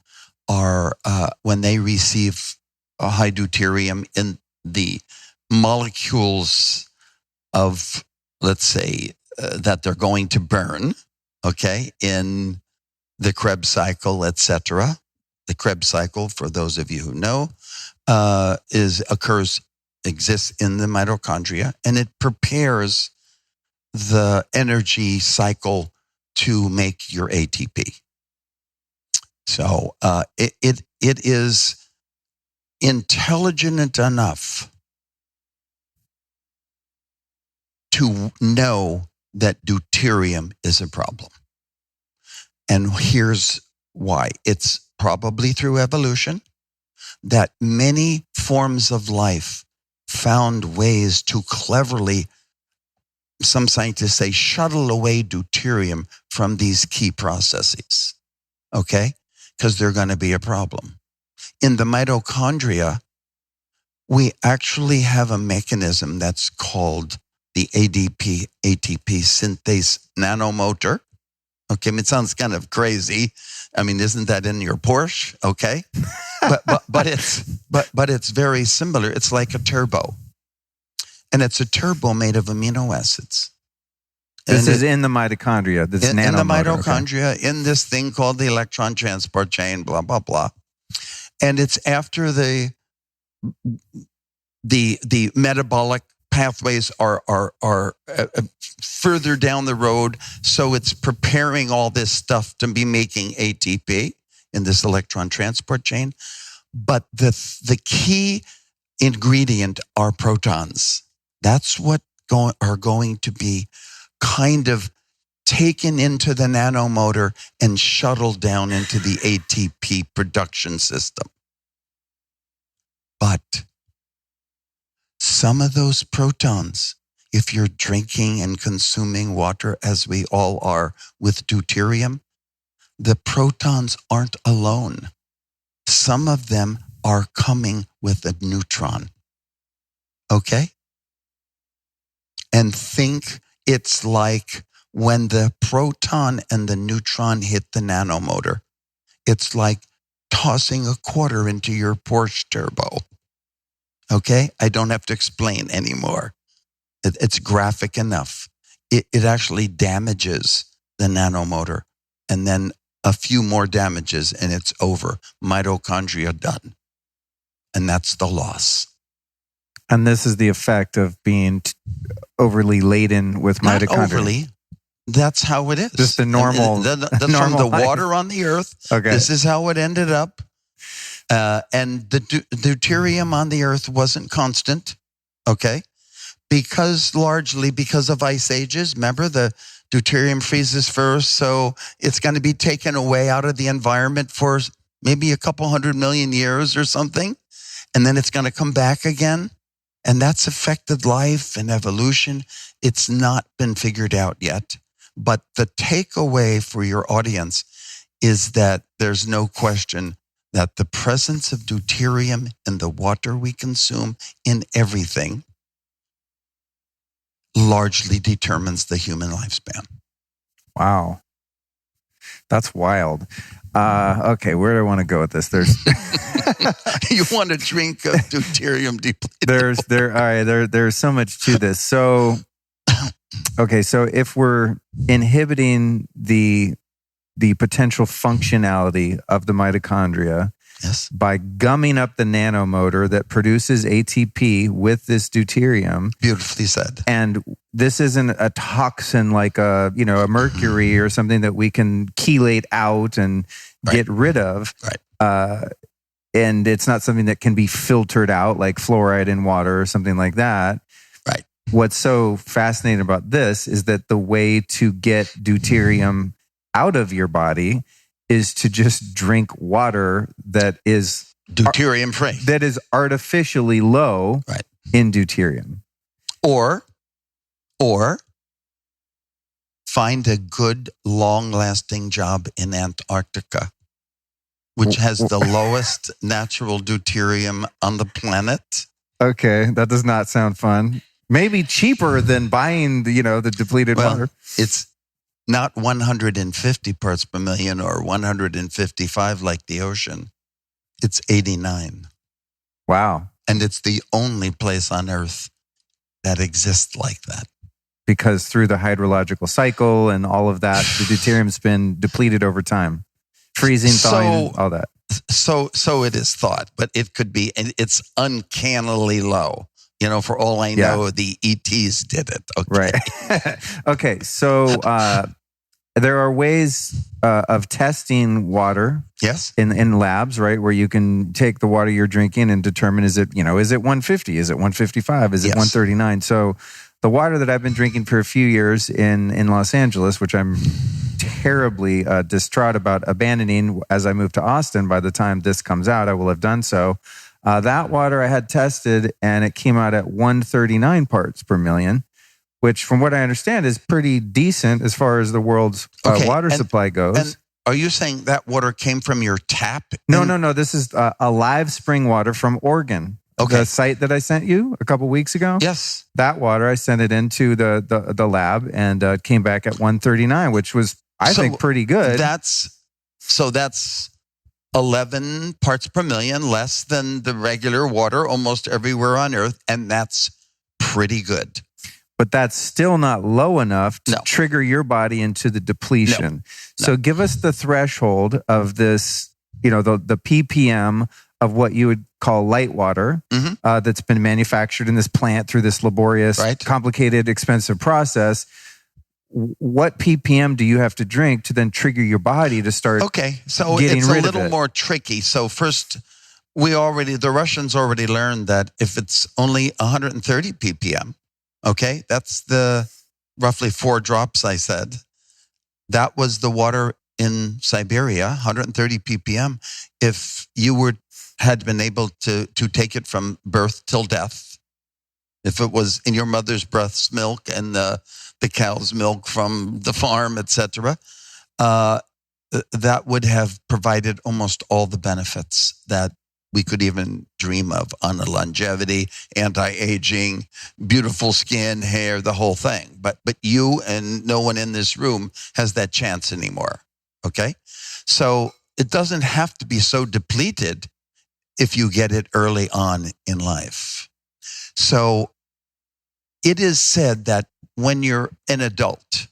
are, when they receive a high deuterium in the molecules of, let's say, that they're going to burn, okay, in the Krebs cycle, etc. The Krebs cycle, for those of you who know, exists in the mitochondria, and it prepares the energy cycle to make your ATP. So it is intelligent enough to know that deuterium is a problem. And here's why. It's probably through evolution that many forms of life found ways to cleverly, some scientists say, shuttle away deuterium from these key processes, okay? Because they're going to be a problem. In the mitochondria, we actually have a mechanism that's called the ATP synthase nanomotor. Okay, I mean, it sounds kind of crazy. I mean, isn't that in your Porsche? Okay, but it's very similar. It's like a turbo, and it's a turbo made of amino acids. This is in the mitochondria, this in the nanomotor. mitochondria, in this thing called the electron transport chain, blah, blah, blah. And it's after the metabolic pathways are further down the road. So it's preparing all this stuff to be making ATP in this electron transport chain. But the key ingredient are protons. That's what are going to be kind of taken into the nanomotor and shuttled down into the ATP production system. But some of those protons, if you're drinking and consuming water, as we all are with deuterium, the protons aren't alone. Some of them are coming with a neutron. Okay? And think it's like when the proton and the neutron hit the nanomotor. It's like tossing a quarter into your Porsche turbo. Okay? I don't have to explain anymore. It's graphic enough. It actually damages the nanomotor, and then a few more damages and it's over. Mitochondria done. And that's the loss. And this is the effect of being overly laden with mitochondria. Not overly. That's how it is. Just the normal. That's normal from the life. water on the earth. Okay. This is how it ended up. And the deuterium on the earth wasn't constant. Okay. Largely because of ice ages. Remember, the deuterium freezes first. So it's going to be taken away out of the environment for maybe a couple 100 million years or something. And then it's going to come back again. And that's affected life and evolution. It's not been figured out yet. But the takeaway for your audience is that there's no question that the presence of deuterium in the water we consume, in everything, largely determines the human lifespan. Wow. That's wild. Okay, where do I want to go with this? There's You want to drink of Deuterium-Depleted. There's so much to this. So, okay, so if we're inhibiting the potential functionality of the mitochondria, yes, by gumming up the nanomotor that produces ATP with this deuterium. Beautifully said. And this isn't a toxin like a mercury or something that we can chelate out and get rid of. Right. And it's not something that can be filtered out like fluoride in water or something like that. Right. What's so fascinating about this is that the way to get deuterium out of your body is to just drink water that is deuterium free, that is artificially low in deuterium. Or find a good, long-lasting job in Antarctica, which has the lowest natural deuterium on the planet. Okay, that does not sound fun. Maybe cheaper than buying the depleted water. It's not 150 parts per million or 155 like the ocean. It's 89. Wow. And it's the only place on Earth that exists like that. Because through the hydrological cycle and all of that, the deuterium's been depleted over time. Freezing, thawing, all that. So it is thought, but it could be, and it's uncannily low. For all I know, the ETs did it. Okay. Right. Okay. So there are ways of testing water. Yes. In labs, right, where you can take the water you're drinking and determine is it 150, is it 155, is it 139? So the water that I've been drinking for a few years in Los Angeles, which I'm terribly distraught about abandoning as I move to Austin. By the time this comes out, I will have done so. That water I had tested, and it came out at 139 parts per million, which from what I understand is pretty decent as far as the world's water supply goes. And are you saying that water came from your tap? No. This is a live spring water from Oregon. Okay. The site that I sent you a couple weeks ago. Yes. That water, I sent it into the lab, and it came back at 139, which was, I think, pretty good. That's 11 parts per million less than the regular water almost everywhere on Earth, and that's pretty good. But that's still not low enough to No. trigger your body into the depletion. No. So give us the threshold of this, the ppm of what you would call light water that's been manufactured in this plant through this laborious, complicated, expensive process. What ppm do you have to drink to then trigger your body to start so getting it's rid a little of it? more tricky. So first, the Russians already learned that if it's only 130 ppm, that's the roughly 4 drops I said. That was the water in Siberia, 130 ppm. If you had been able to take it from birth till death, if it was in your mother's breast's milk and the cow's milk from the farm, etc., that would have provided almost all the benefits that we could even dream of on a longevity, anti-aging, beautiful skin, hair, the whole thing. But you and no one in this room has that chance anymore. Okay? So it doesn't have to be so depleted if you get it early on in life. So it is said that when you're an adult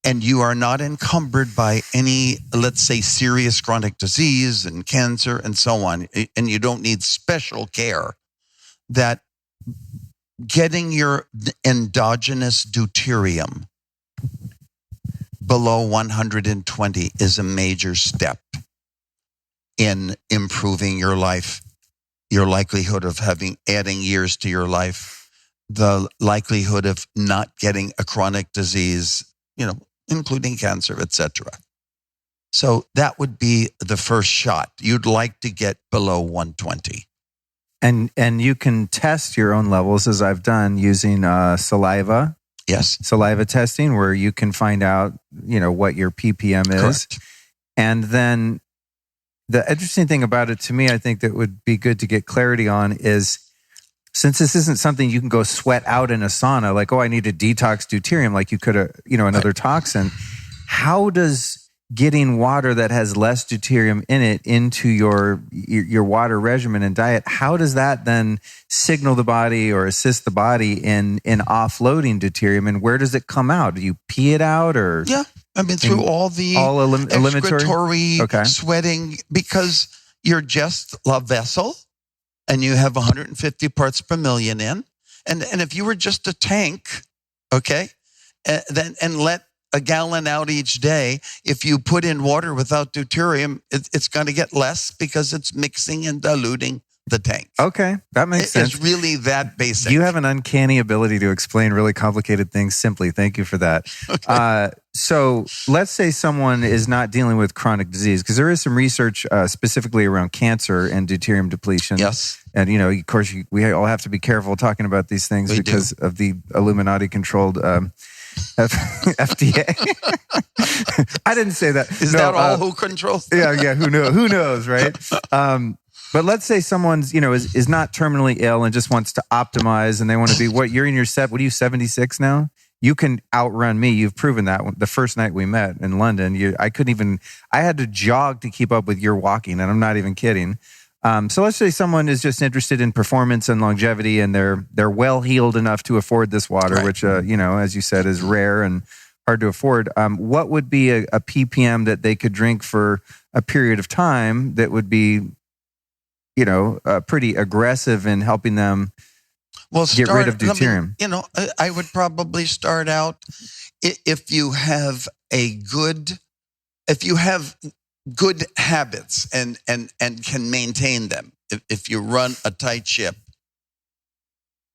and you are not encumbered by any, let's say, serious chronic disease and cancer and so on, and you don't need special care, that getting your endogenous deuterium below 120 is a major step in improving your life, your likelihood of adding years to your life, the likelihood of not getting a chronic disease, including cancer, etc. So that would be the first shot. You'd like to get below 120. And you can test your own levels, as I've done, using saliva. Yes. Saliva testing, where you can find out, what your ppm is. Correct. And then the interesting thing about it to me, I think that would be good to get clarity on is, since this isn't something you can go sweat out in a sauna, like, I need to detox deuterium, like you could, another toxin. How does getting water that has less deuterium in it into your water regimen and diet, how does that then signal the body or assist the body in offloading deuterium, and where does it come out? Do you pee it out, or? Yeah. Through all the excretory sweating, because you're just a vessel and you have 150 parts per million in. And if you were just a tank, and let a gallon out each day, if you put in water without deuterium, it's going to get less because it's mixing and diluting the tank. Okay, that makes sense. It's really that basic. You have an uncanny ability to explain really complicated things simply. Thank you for that. Okay. So let's say someone is not dealing with chronic disease, because there is some research specifically around cancer and deuterium depletion. Yes. And, of course, we all have to be careful talking about these things because of the Illuminati-controlled FDA. I didn't say that. Is that all who controls that? Yeah, who knows, right? But let's say someone's, is not terminally ill and just wants to optimize, and they want to be, what are you, 76 now? You can outrun me. You've proven that the first night we met in London. I had to jog to keep up with your walking, and I'm not even kidding. So let's say someone is just interested in performance and longevity, and they're well-heeled enough to afford this water, right, which, as you said, is rare and hard to afford. What would be a ppm that they could drink for a period of time that would be, pretty aggressive in helping them get rid of deuterium? I would probably start out, if you have good habits and can maintain them. If you run a tight ship,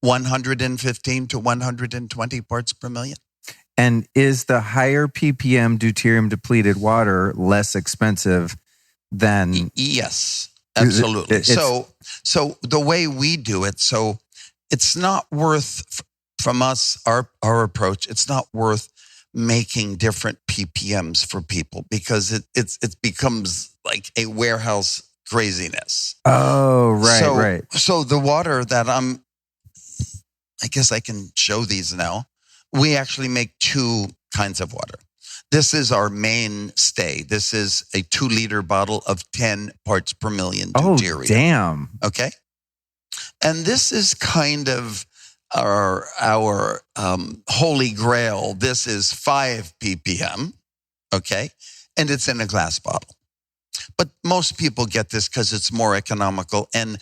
115 to 120 parts per million. And is the higher ppm deuterium depleted water less expensive than? Yes, absolutely. So the way we do it, so it's not worth, from us, our approach, it's not worth making different ppms for people, because it becomes like a warehouse craziness. Oh, right, right. So the water that I guess I can show these now. We actually make 2 kinds of water. This is our mainstay. This is a 2-liter bottle of 10 parts per million deuterium. Oh, damn. Okay. And this is kind of our holy grail. This is 5 ppm, okay? And it's in a glass bottle. But most people get this because it's more economical. And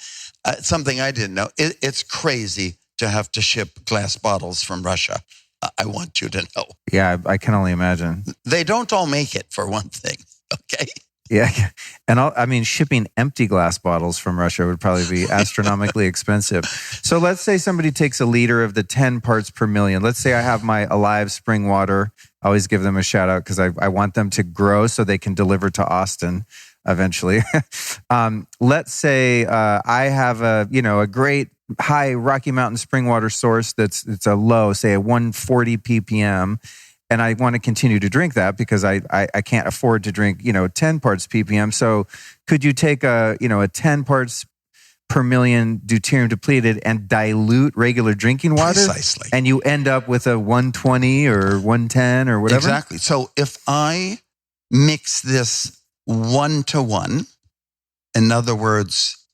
something I didn't know, it's crazy to have to ship glass bottles from Russia. I want you to know. Yeah, I can only imagine. They don't all make it, for one thing, okay? Yeah. And shipping empty glass bottles from Russia would probably be astronomically expensive. So let's say somebody takes a liter of the 10 parts per million. Let's say I have my Alive spring water. I always give them a shout out because I want them to grow so they can deliver to Austin eventually. Let's say I have a great high Rocky Mountain spring water source it's a low, say a 140 ppm. And I want to continue to drink that because I can't afford to drink, 10 parts ppm. So could you take a 10 parts per million deuterium depleted and dilute regular drinking water? Precisely. And you end up with a 120 or 110 or whatever? Exactly. So if I mix this 1-to-1, in other words,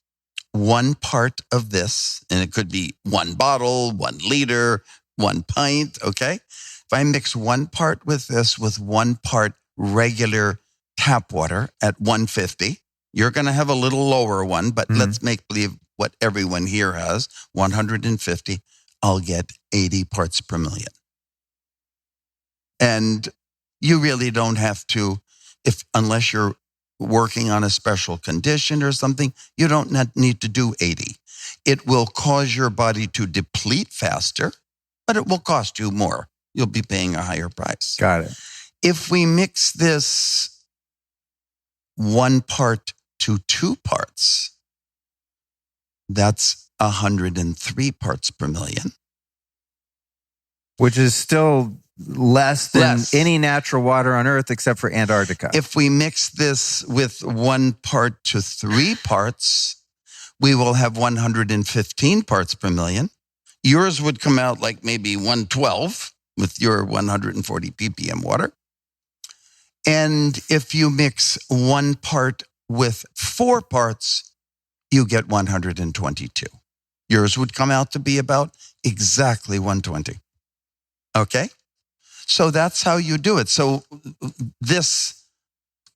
1 part of this, and it could be 1 bottle, 1 liter, 1 pint, okay? If I mix 1 part with this with 1 part regular tap water at 150, you're going to have a little lower one, but let's make believe what everyone here has, 150, I'll get 80 parts per million. And you really don't have to, unless you're working on a special condition or something, you don't need to do 80. It will cause your body to deplete faster, but it will cost you more. You'll be paying a higher price. Got it. If we mix this 1 part to 2 parts, that's 103 parts per million. Which is still less than any natural water on Earth except for Antarctica. If we mix this with 1 part to 3 parts, we will have 115 parts per million. Yours would come out like maybe 112 with your 140 ppm water. And if you mix 1 part with 4 parts, you get 122. Yours would come out to be about exactly 120. Okay? So that's how you do it. So this,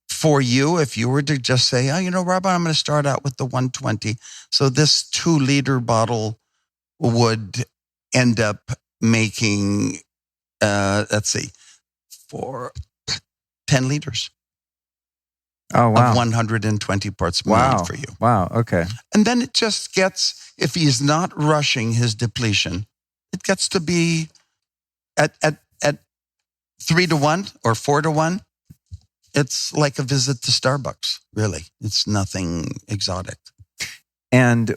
for you, if you were to just say, Robert, I'm going to start out with the 120. So this 2-liter bottle would end up making, 10 liters. Oh, wow. Of 120 parts per million for you. Wow. Okay. And then it just gets, if he's not rushing his depletion, it gets to be at 3-to-1 or 4-to-1. It's like a visit to Starbucks, really. It's nothing exotic. And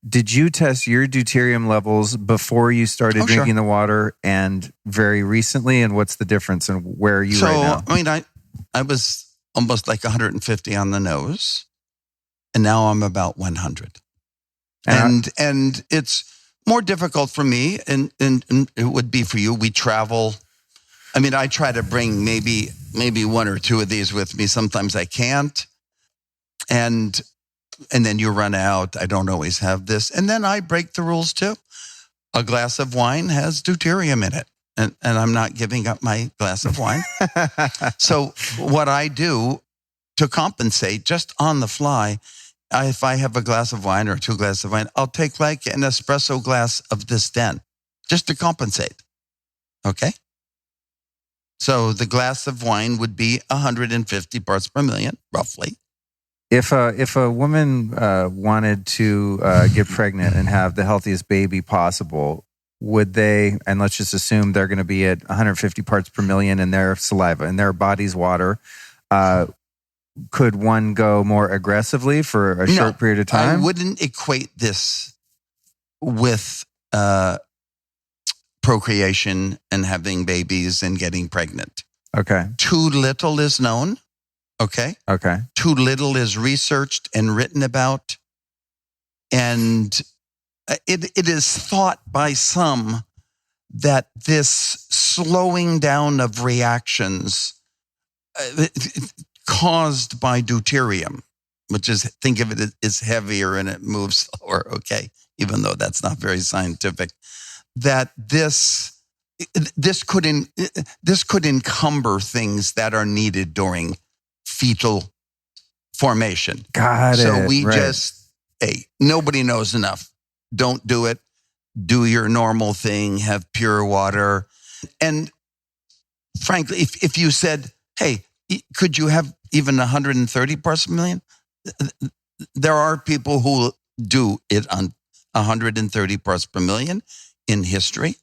did you test your deuterium levels before you started drinking the water and very recently? And what's the difference and where are you right now? I was almost like 150 on the nose, and now I'm about 100. And it's more difficult for me, and it would be for you. We travel. I try to bring maybe 1 or 2 of these with me. Sometimes I can't. And then you run out. I don't always have this. And then I break the rules too. A glass of wine has deuterium in it. And I'm not giving up my glass of wine. So what I do to compensate just on the fly, if I have a glass of wine or 2 glasses of wine, I'll take like an espresso glass of this then, just to compensate. Okay? So the glass of wine would be 150 parts per million, roughly. If a woman wanted to get pregnant and have the healthiest baby possible, would they, and let's just assume they're going to be at 150 parts per million in their saliva, in their body's water, could one go more aggressively for a short period of time? I wouldn't equate this with procreation and having babies and getting pregnant. Okay. Too little is known. Okay. Too little is researched and written about. And it is thought by some that this slowing down of reactions caused by deuterium, which is, think of it as heavier and it moves slower, okay, even though that's not very scientific, that this could encumber things that are needed during fetal formation. Got it. So we right. Nobody knows enough. Don't do it. Do your normal thing, have pure water. And frankly, if you said, hey, could you have even 130 parts per million? There are people who do it on 130 parts per million in history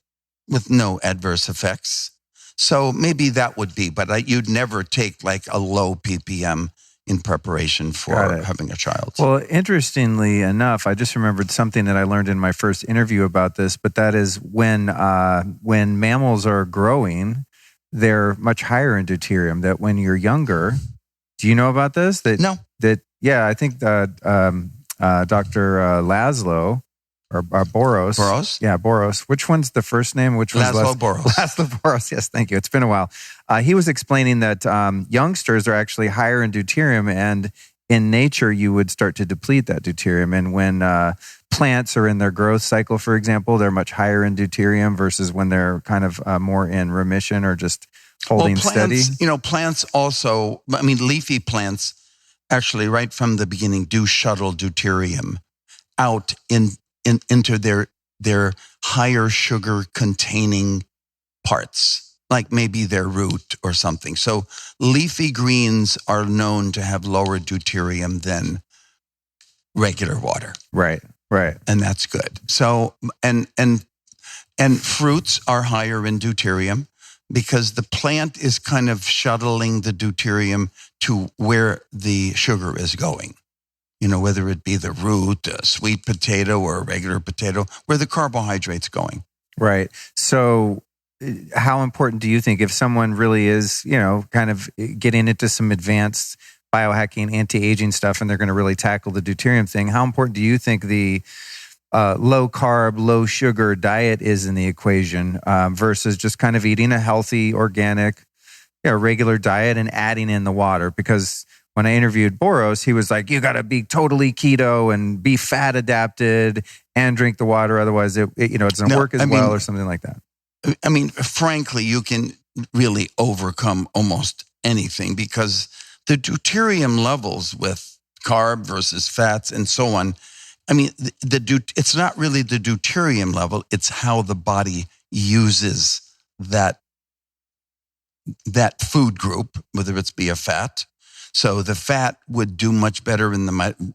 with no adverse effects. So maybe that would be, but you'd never take like a low ppm in preparation for having a child. Well, interestingly enough, I just remembered something that I learned in my first interview about this, but that is when mammals are growing, they're much higher in deuterium. That when you're younger, do you know about this? No. I think Dr. Laszlo or Boros. Boros? Yeah, Boros. Which one's the first name? Which one's Laszlo Boros. Laszlo Boros. Yes, thank you. It's been a while. He was explaining that youngsters are actually higher in deuterium, and in nature, you would start to deplete that deuterium. And when plants are in their growth cycle, for example, they're much higher in deuterium versus when they're kind of more in remission or just holding steady. Plants also, leafy plants actually right from the beginning do shuttle deuterium out into their higher sugar containing parts, like maybe their root or something. So leafy greens are known to have lower deuterium than regular water. Right. And that's good. So, and fruits are higher in deuterium because the plant is kind of shuttling the deuterium to where the sugar is going. Whether it be the root, a sweet potato, or a regular potato, where the carbohydrate's going. Right. So how important do you think, if someone really is, kind of getting into some advanced biohacking, anti-aging stuff, and they're going to really tackle the deuterium thing, how important do you think the low carb, low sugar diet is in the equation versus just kind of eating a healthy, organic, regular diet and adding in the water? Because when I interviewed Boros, he was like, you got to be totally keto and be fat adapted and drink the water. Otherwise, it doesn't work as well or something like that. Frankly, you can really overcome almost anything because the deuterium levels with carb versus fats and so on. It's not really the deuterium level. It's how the body uses that food group, whether it's be a fat. So the fat would do much better in the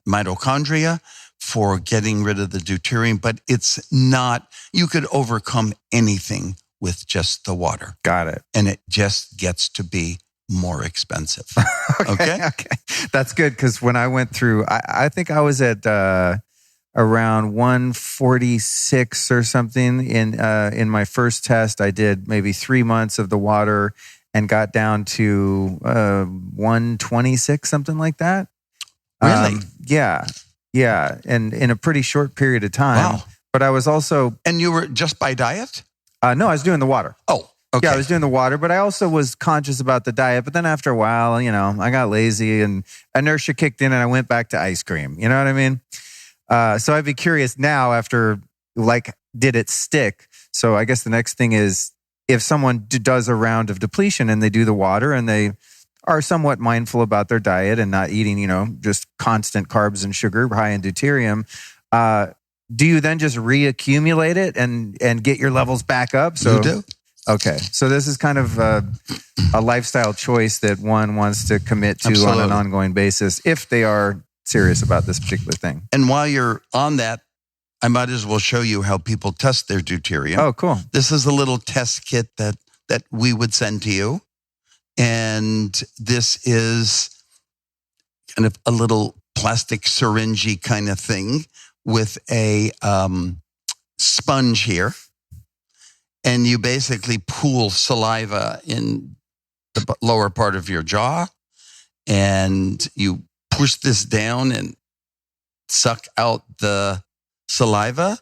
mitochondria for getting rid of the deuterium, but it's not, you could overcome anything with just the water. Got it. And it just gets to be more expensive. Okay. That's good, because when I went through, I think I was at around 146 or something in my first test. I did maybe 3 months of the water and got down to 126, something like that. Really? Yeah. And in a pretty short period of time. Wow. But I was also... And you were just by diet? No, I was doing the water. Oh, okay. Yeah, I was doing the water, but I also was conscious about the diet. But then after a while, I got lazy and inertia kicked in and I went back to ice cream. You know what I mean? So I'd be curious now after, did it stick? So I guess the next thing is, if someone does a round of depletion and they do the water and they are somewhat mindful about their diet and not eating, just constant carbs and sugar high in deuterium, do you then just reaccumulate it and get your levels back up? So, you do. Okay. So this is kind of a lifestyle choice that one wants to commit to on an ongoing basis if they are serious about this particular thing. And while you're on that, I might as well show you how people test their deuterium. Oh, cool. This is a little test kit that we would send to you. And this is kind of a little plastic syringe kind of thing with a sponge here. And you basically pool saliva in the lower part of your jaw. And you push this down and suck out the saliva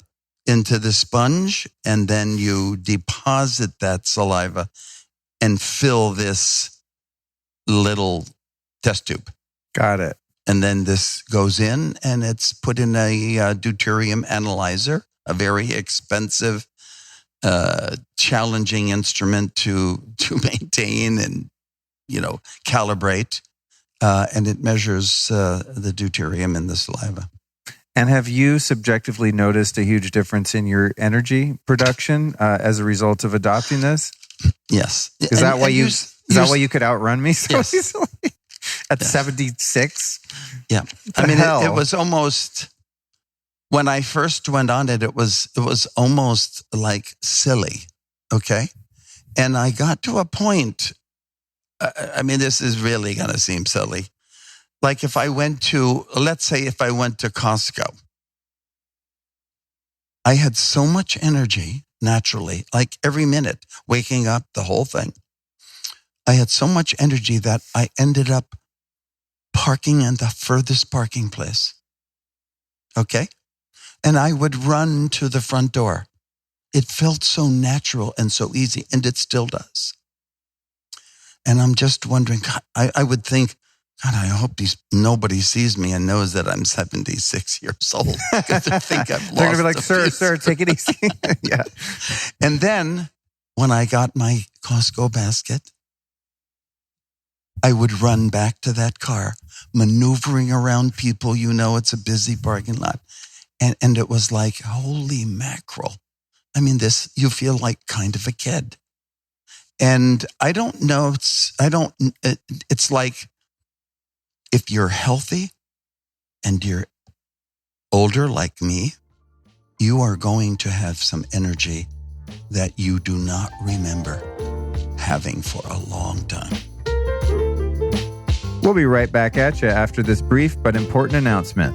into the sponge, and then you deposit that saliva and fill this little test tube. Got it. And then this goes in and it's put in a deuterium analyzer, a very expensive, challenging instrument to maintain and, calibrate. And it measures the deuterium in the saliva. And have you subjectively noticed a huge difference in your energy production as a result of adopting this? Yes. Is that why you could outrun me so easily at 76? Yeah. It was almost, when I first went on it, it was almost like silly. Okay. And I got to a point, this is really going to seem silly. Like if I went to Costco, I had so much energy naturally, like every minute, waking up, the whole thing. I had so much energy that I ended up parking in the furthest parking place. Okay? And I would run to the front door. It felt so natural and so easy, and it still does. And I'm just wondering, God, I would think, God, I hope nobody sees me and knows that I'm 76 years old. Because they think I've lost. They're going to be like, sir, take it easy. Yeah. And then when I got my Costco basket, I would run back to that car, maneuvering around people. It's a busy parking lot. And it was like, holy mackerel. You feel like kind of a kid. And I don't know, it's like, if you're healthy and you're older like me, you are going to have some energy that you do not remember having for a long time. We'll be right back at you after this brief but important announcement.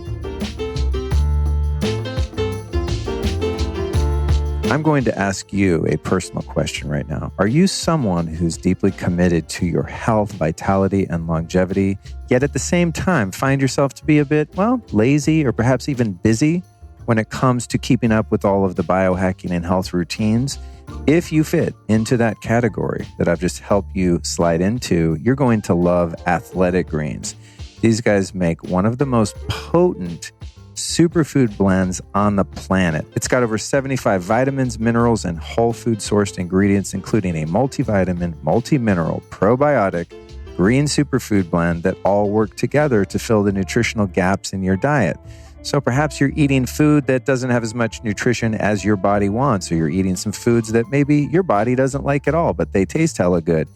I'm going to ask you a personal question right now. Are you someone who's deeply committed to your health, vitality, and longevity, yet at the same time find yourself to be a bit, lazy or perhaps even busy when it comes to keeping up with all of the biohacking and health routines? If you fit into that category that I've just helped you slide into, you're going to love Athletic Greens. These guys make one of the most potent superfood blends on the planet. It's got over 75 vitamins, minerals, and whole food sourced ingredients, including a multivitamin, multi-mineral, probiotic, green superfood blend that all work together to fill the nutritional gaps in your diet. So perhaps you're eating food that doesn't have as much nutrition as your body wants, or you're eating some foods that maybe your body doesn't like at all, but they taste hella good.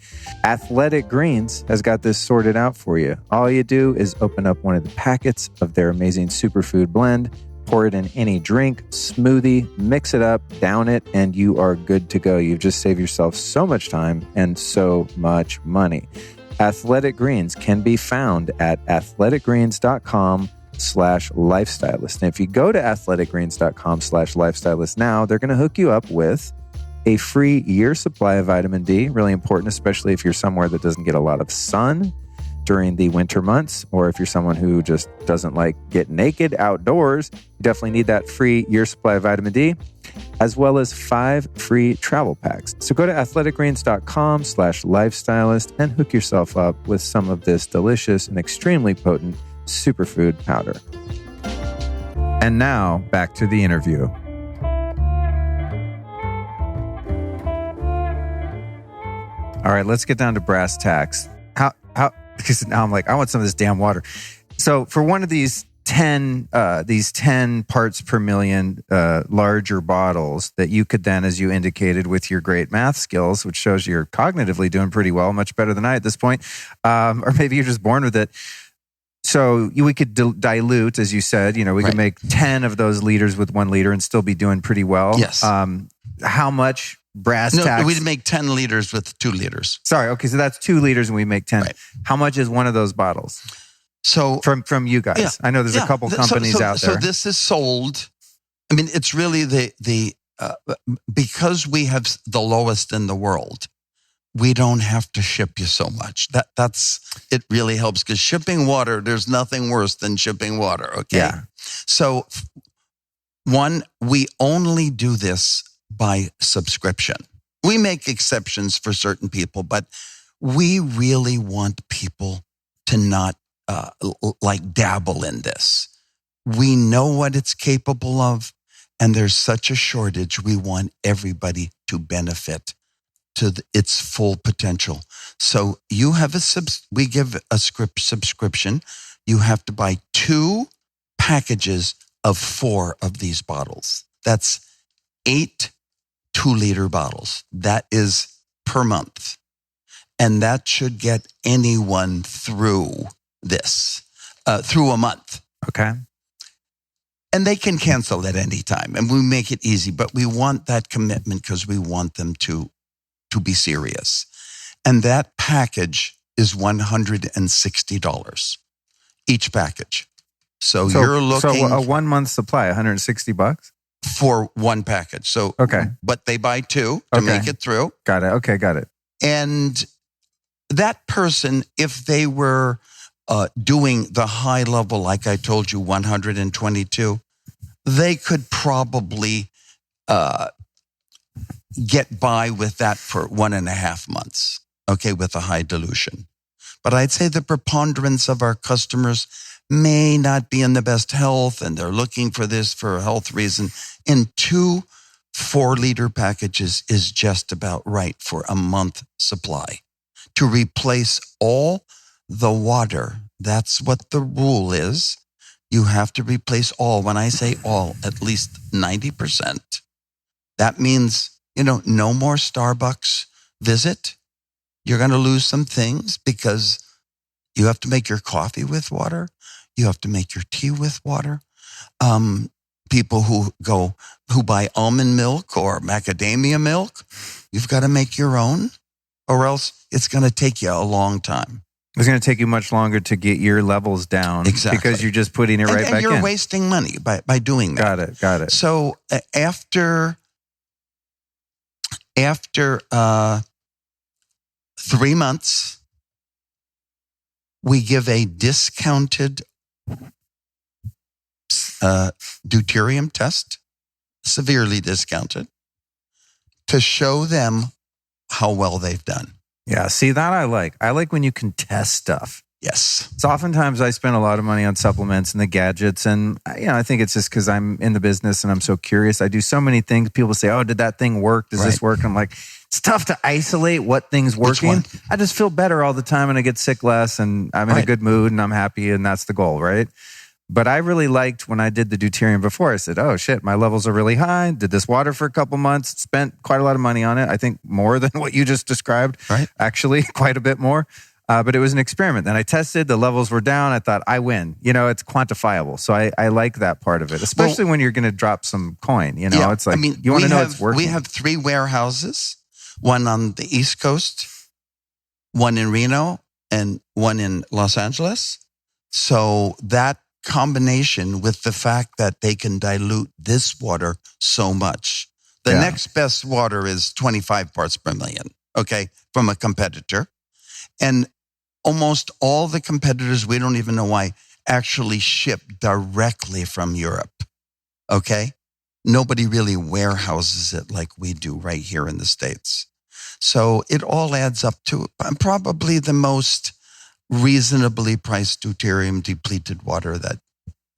Athletic Greens has got this sorted out for you. All you do is open up one of the packets of their amazing superfood blend, pour it in any drink, smoothie, mix it up, down it, and you are good to go. You've just saved yourself so much time and so much money. Athletic Greens can be found at athleticgreens.com/lifestylist. And if you go to athleticgreens.com/lifestylist now, they're going to hook you up with a free year supply of vitamin D. Really important, especially if you're somewhere that doesn't get a lot of sun during the winter months, or if you're someone who just doesn't like get naked outdoors. You definitely need that free year supply of vitamin D, as well as 5 free travel packs. So go to athleticgreens.com/lifestylist and hook yourself up with some of this delicious and extremely potent superfood powder. And now back to the interview. All right, let's get down to brass tacks. How? Because now I'm like, I want some of this damn water. So for one of these 10 parts per million larger bottles that you could then, as you indicated with your great math skills, which shows you're cognitively doing pretty well, much better than I at this point, or maybe you're just born with it. So we could dilute, as you said, we could make 10 of those liters with 1 liter and still be doing pretty well. Yes. How much brass tacks? No, we'd make 10 liters with 2 liters. Sorry. Okay. So that's 2 liters and we make 10. Right. How much is one of those bottles? So from you guys, yeah, I know there's a couple companies out there. So this is sold. It's really the because we have the lowest in the world, we don't have to ship you so much. It really helps, because shipping water, there's nothing worse than shipping water. Okay. Yeah. So we only do this by subscription. We make exceptions for certain people, but we really want people to not like dabble in this. We know what it's capable of, and there's such a shortage. We want everybody to benefit to its full potential. So you have we give a subscription. You have to buy 2 packages of 4 of these bottles. That's 8 2-liter bottles. That is per month. And that should get anyone through this, through a month. Okay. And they can cancel at any time. And we make it easy, but we want that commitment because we want them to be serious. And that package is $160 each package. So you're looking... So a 1 month supply, $160? For 1 package. So, okay. But they buy 2 to make it through. Got it. Okay, got it. And that person, if they were doing the high level, like I told you, 122, they could probably get by with that for 1.5 months, okay, with a high dilution. But I'd say the preponderance of our customers may not be in the best health, and they're looking for this for a health reason. And 2 4-liter packages is just about right for a month supply to replace all the water. That's what the rule is. You have to replace all. When I say all, at least 90%. That means, no more Starbucks visit. You're going to lose some things because you have to make your coffee with water. You have to make your tea with water. People who buy almond milk or macadamia milk, you've got to make your own, or else it's going to take you a long time. It's going to take you much longer to get your levels down. Exactly. Because you're just putting it right back in. And you're wasting money by doing that. Got it. So after 3 months, we give a discounted deuterium test, severely discounted, to show them how well they've done. Yeah, see, that I like. I like when you can test stuff. Yes. So oftentimes I spend a lot of money on supplements and the gadgets. And, I think it's just because I'm in the business and I'm so curious. I do so many things. People say, oh, did that thing work? Does this work? And I'm like, it's tough to isolate what thing's working. I just feel better all the time and I get sick less and I'm in a good mood and I'm happy and that's the goal, right? But I really liked when I did the deuterium before. I said, oh shit, my levels are really high. Did this water for a couple months. Spent quite a lot of money on it. I think more than what you just described. Right. Actually, quite a bit more. But it was an experiment. Then I tested, the levels were down. I thought, I win. It's quantifiable. So I like that part of it, especially when you're going to drop some coin. It's like, you want to know it's working. We have 3 warehouses, one on the East Coast, one in Reno, and one in Los Angeles. So that combination with the fact that they can dilute this water so much. The next best water is 25 parts per million, okay, from a competitor. And almost all the competitors, we don't even know why, actually ship directly from Europe, okay? Nobody really warehouses it like we do right here in the States. So it all adds up to probably the most reasonably priced deuterium-depleted water that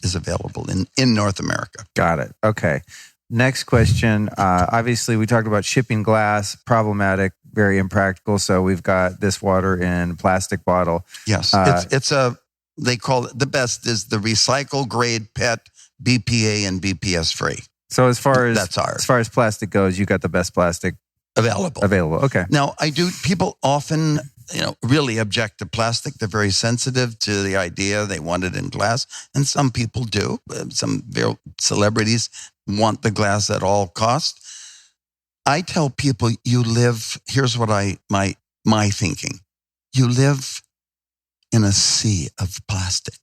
is available in North America. Got it. Okay. Next question. Obviously, we talked about shipping glass, problematic, very impractical. So we've got this water in plastic bottle. Yes. They call it, the best is the recycle grade PET, BPA and BPS free. So as far as plastic goes, you got the best plastic available. Okay. Now people often, really object to plastic. They're very sensitive to the idea. They want it in glass. And some people do. Some celebrities want the glass at all costs. I tell people here's what my thinking. You live in a sea of plastic.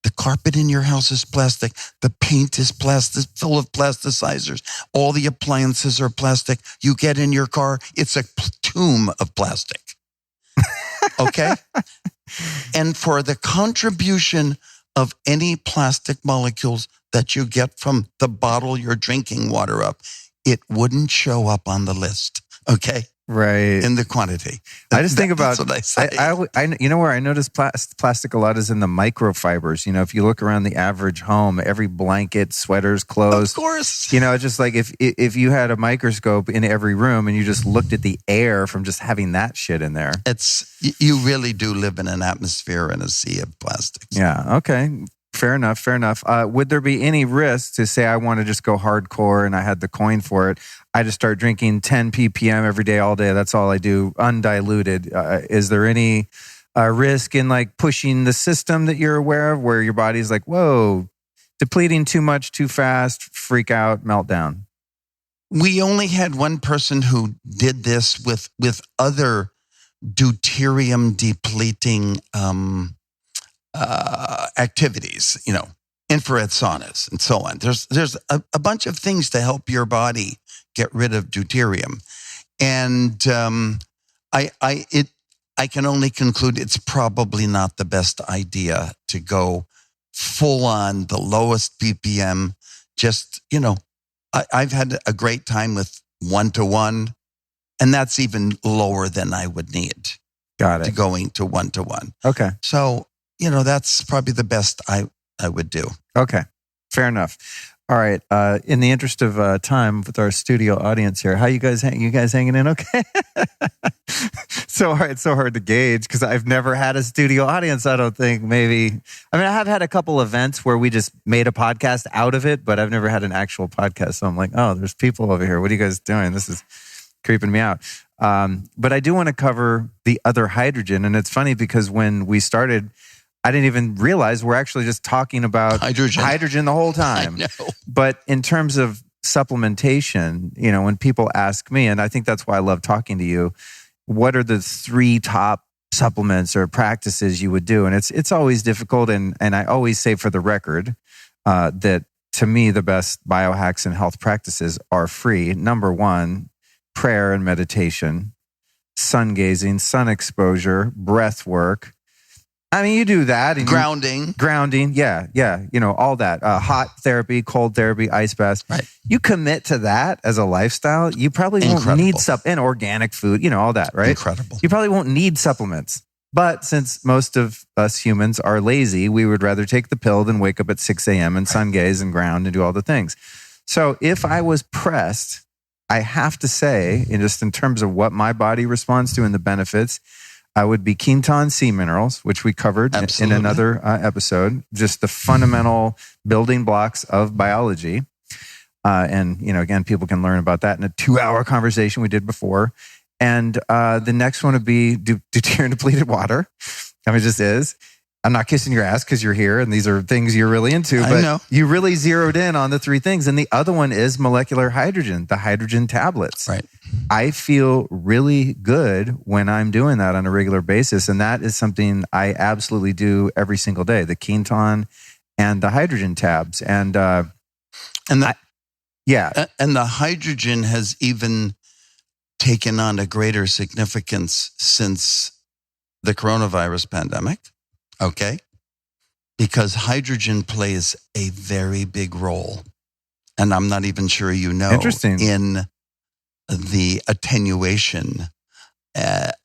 The carpet in your house is plastic. The paint is plastic, full of plasticizers. All the appliances are plastic. You get in your car, it's a tomb of plastic. Okay? And for the contribution of any plastic molecules that you get from the bottle you're drinking water up, it wouldn't show up on the list. Okay? Right. in the quantity. I just think about, that's what I say. I you know where I notice plastic a lot is in the microfibers. You know, if you look around the average home, every blanket, sweaters, clothes. Of course. You know, it's just like if you had a microscope in every room and you just looked at the air from just having that shit in there. You really do live in an atmosphere and a sea of plastics. Yeah. Okay. Fair enough. Would there be any risk to say I want to just go hardcore and I had the coin for it? I just start drinking 10 ppm every day, all day. That's all I do, undiluted. Is there any risk in like pushing the system that you're aware of where your body's like, whoa, depleting too much, too fast, freak out, meltdown? We only had one person who did this with other deuterium depleting activities, you know, infrared saunas and so on. There's a bunch of things to help your body get rid of deuterium. And I can only conclude it's probably not the best idea to go full on the lowest ppm. Just, you know, I've had a great time with 1-to-1, and that's even lower than I would need. Got it. To going to 1-to-1. Okay. So, you know, that's probably the best I would do. Okay. Fair enough. All right. In the interest of time with our studio audience here, how you guys hanging in? Okay. So hard to gauge because I've never had a studio audience. I don't think maybe. I mean, I have had a couple events where we just made a podcast out of it, but I've never had an actual podcast. So I'm like, oh, there's people over here. What are you guys doing? This is creeping me out. But I do want to cover the other hydrogen. And it's funny because when we started, I didn't even realize we're actually just talking about hydrogen the whole time. I know. But in terms of supplementation, you know, when people ask me, and I think that's why I love talking to you, what are the 3 top supplements or practices you would do? And it's always difficult. And I always say for the record that to me, the best biohacks and health practices are free. Number 1, prayer and meditation, sun gazing, sun exposure, breath work. I mean, you do that. And grounding. Yeah. You know, all that. Hot therapy, cold therapy, ice baths. Right. You commit to that as a lifestyle, you probably won't need and organic food, you know, all that, right? Incredible. You probably won't need supplements. But since most of us humans are lazy, we would rather take the pill than wake up at 6 a.m. and sun gaze and ground and do all the things. So if I was pressed, I have to say, in terms of what my body responds to and the benefits, I would be Quinton sea minerals, which we covered in another episode, just the fundamental building blocks of biology. And, you know, again, people can learn about that in a 2-hour conversation we did before. And the next one would be Deuterium-Depleted water. I mean, it just is. I'm not kissing your ass because you're here and these are things you're really into, but you really zeroed in on the 3 things. And the other one is molecular hydrogen, the hydrogen tablets. Right. I feel really good when I'm doing that on a regular basis. And that is something I absolutely do every single day, the Quinton and the hydrogen tabs. And the hydrogen has even taken on a greater significance since the coronavirus pandemic. Okay? Because hydrogen plays a very big role. And I'm not even sure you know. Interesting. In the attenuation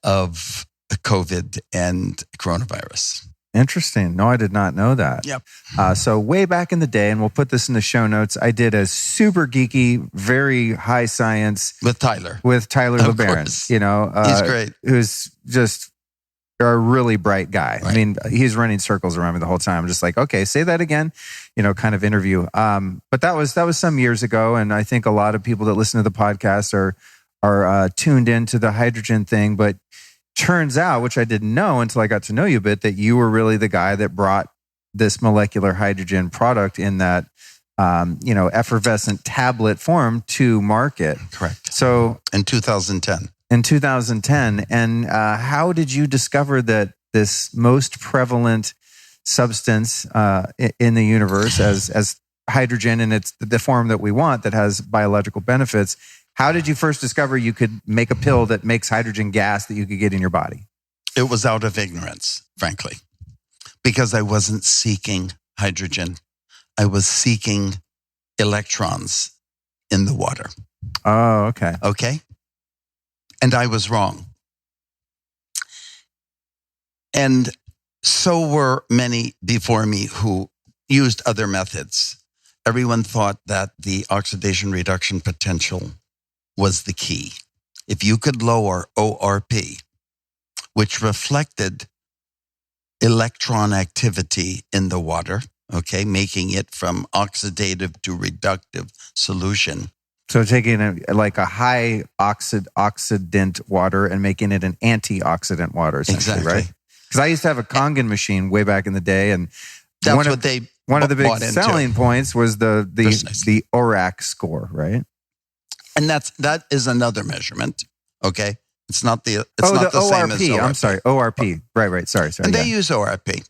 of COVID and coronavirus. Interesting. No, I did not know that. Yep. So way back in the day, and we'll put this in the show notes, I did a super geeky, very high science with Tyler LeBaron. You know, he's great. Who's just a really bright guy. Right. I mean, he's running circles around me the whole time. I'm just like, okay, say that again, you know, kind of interview. But that was some years ago, and I think a lot of people that listen to the podcast are tuned into the hydrogen thing. But turns out, which I didn't know until I got to know you a bit, that you were really the guy that brought this molecular hydrogen product in that effervescent tablet form to market. Correct. So in 2010. And how did you discover that this most prevalent substance in the universe as hydrogen, and it's the form that we want that has biological benefits? How did you first discover you could make a pill that makes hydrogen gas that you could get in your body? It was out of ignorance, frankly, because I wasn't seeking hydrogen. I was seeking electrons in the water. Oh, okay. Okay. And I was wrong. And so were many before me who used other methods. Everyone thought that the oxidation reduction potential was the key. If you could lower ORP, which reflected electron activity in the water, okay, making it from oxidative to reductive solution. So taking a high oxidant water and making it an antioxidant water, essentially, Exactly. right? Because I used to have a Kangen machine way back in the day, and That's one what of they one of the big bought into. selling points was the Precisely. ORAC score, right? And that is another measurement. Okay, it's not the the same ORP. as ORP. I'm sorry, ORP. Right. Sorry. And they use ORP.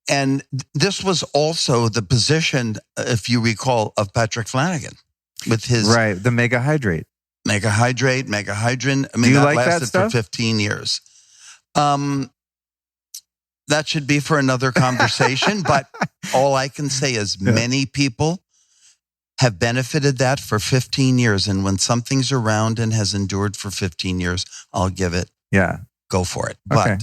And this was also the position, if you recall, of Patrick Flanagan with his the megahydrate, megahydrin. I mean, Do you that like that lasted stuff? for 15 years. That should be for another conversation. But all I can say is many people have benefited that for 15 years. And when something's around and has endured for 15 years, I'll give it. Go for it. Okay.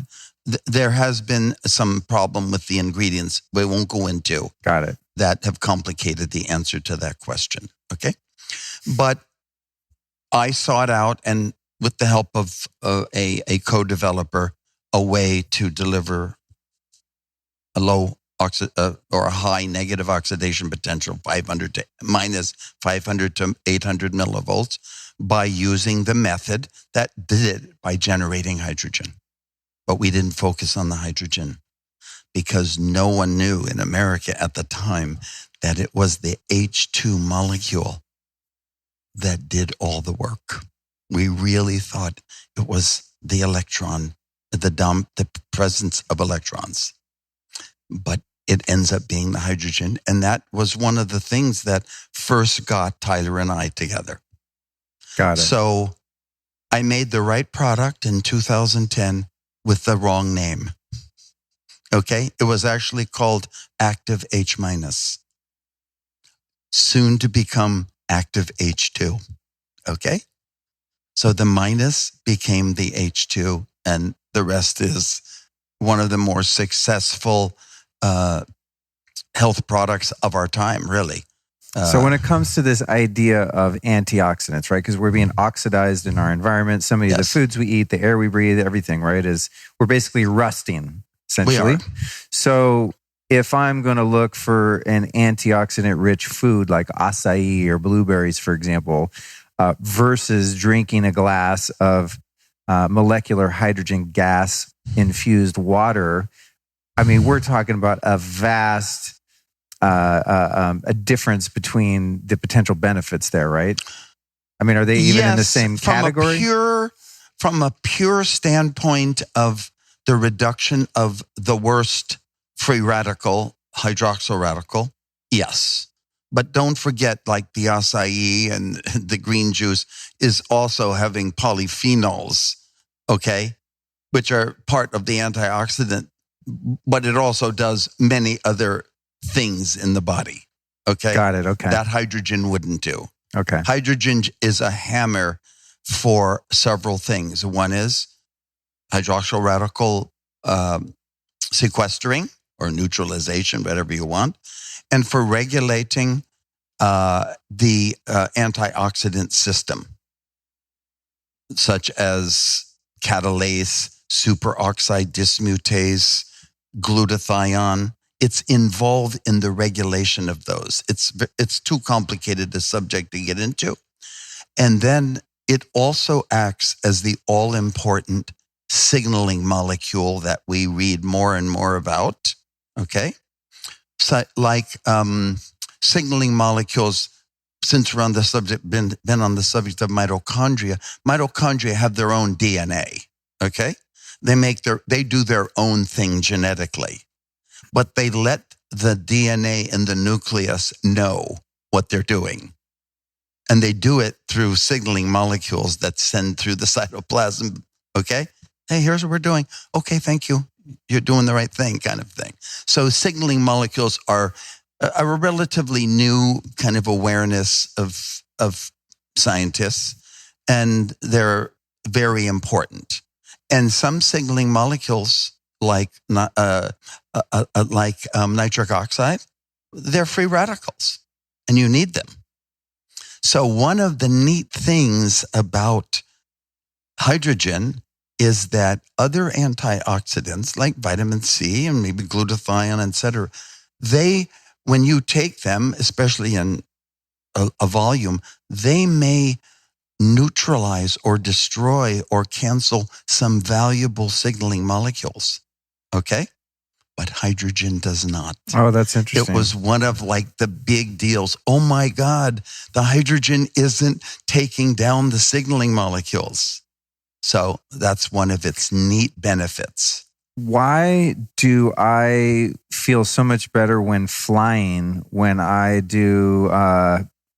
But there has been some problem with the ingredients we won't go into. Got it. That have complicated the answer to that question. Okay. But I sought out, and with the help of a co-developer, a way to deliver a low or a high negative oxidation potential, 500 to 800 millivolts, by using the method that did it by generating hydrogen. But we didn't focus on the hydrogen because no one knew in America at the time that it was the H2 molecule that did all the work. We really thought it was the electron, the presence of electrons. But it ends up being the hydrogen. And that was one of the things that first got Tyler and I together. Got it. So I made the right product in 2010 with the wrong name. Okay? It was actually called Active H-, soon to become Active H2. Okay? So the minus became the H2, and the rest is one of the more successful health products of our time, really. So when it comes to this idea of antioxidants, right? Because we're being oxidized in our environment. So many of the foods we eat, the air we breathe, everything, right? We're basically rusting, essentially. We are. So if I'm going to look for an antioxidant-rich food like acai or blueberries, for example, versus drinking a glass of molecular hydrogen gas-infused water, I mean, we're talking about a vast a difference between the potential benefits there, right? I mean, are they even in the same category? From a pure standpoint of the reduction of the worst free radical, hydroxyl radical, yes. But don't forget, like the acai and the green juice is also having polyphenols, okay, which are part of the antioxidant, but it also does many other things in the body, okay? Got it, okay. That hydrogen wouldn't do. Okay. Hydrogen is a hammer for several things. One is hydroxyl radical sequestering or neutralization, whatever you want, and for regulating the antioxidant system, such as catalase, superoxide dismutase, glutathione. It's involved in the regulation of those. It's too complicated a subject to get into. And then it also acts as the all-important signaling molecule that we read more and more about, okay? So, like signaling molecules, since we're on the subject, been on the subject of mitochondria have their own DNA, okay? They do their own thing genetically, but they let the DNA in the nucleus know what they're doing. And they do it through signaling molecules that send through the cytoplasm, okay? Hey, here's what we're doing. Okay, thank you. You're doing the right thing, kind of thing. So signaling molecules are a relatively new kind of awareness of scientists. and they're very important. And some signaling molecules, like nitric oxide, they're free radicals, and you need them. So one of the neat things about hydrogen is that other antioxidants like vitamin C and maybe glutathione, et cetera, when you take them, especially in a volume, they may neutralize or destroy or cancel some valuable signaling molecules. Okay? But hydrogen does not. Oh, that's interesting. It was one of like the big deals. Oh my God, the hydrogen isn't taking down the signaling molecules. So that's one of its neat benefits. Why do I feel so much better when flying when I do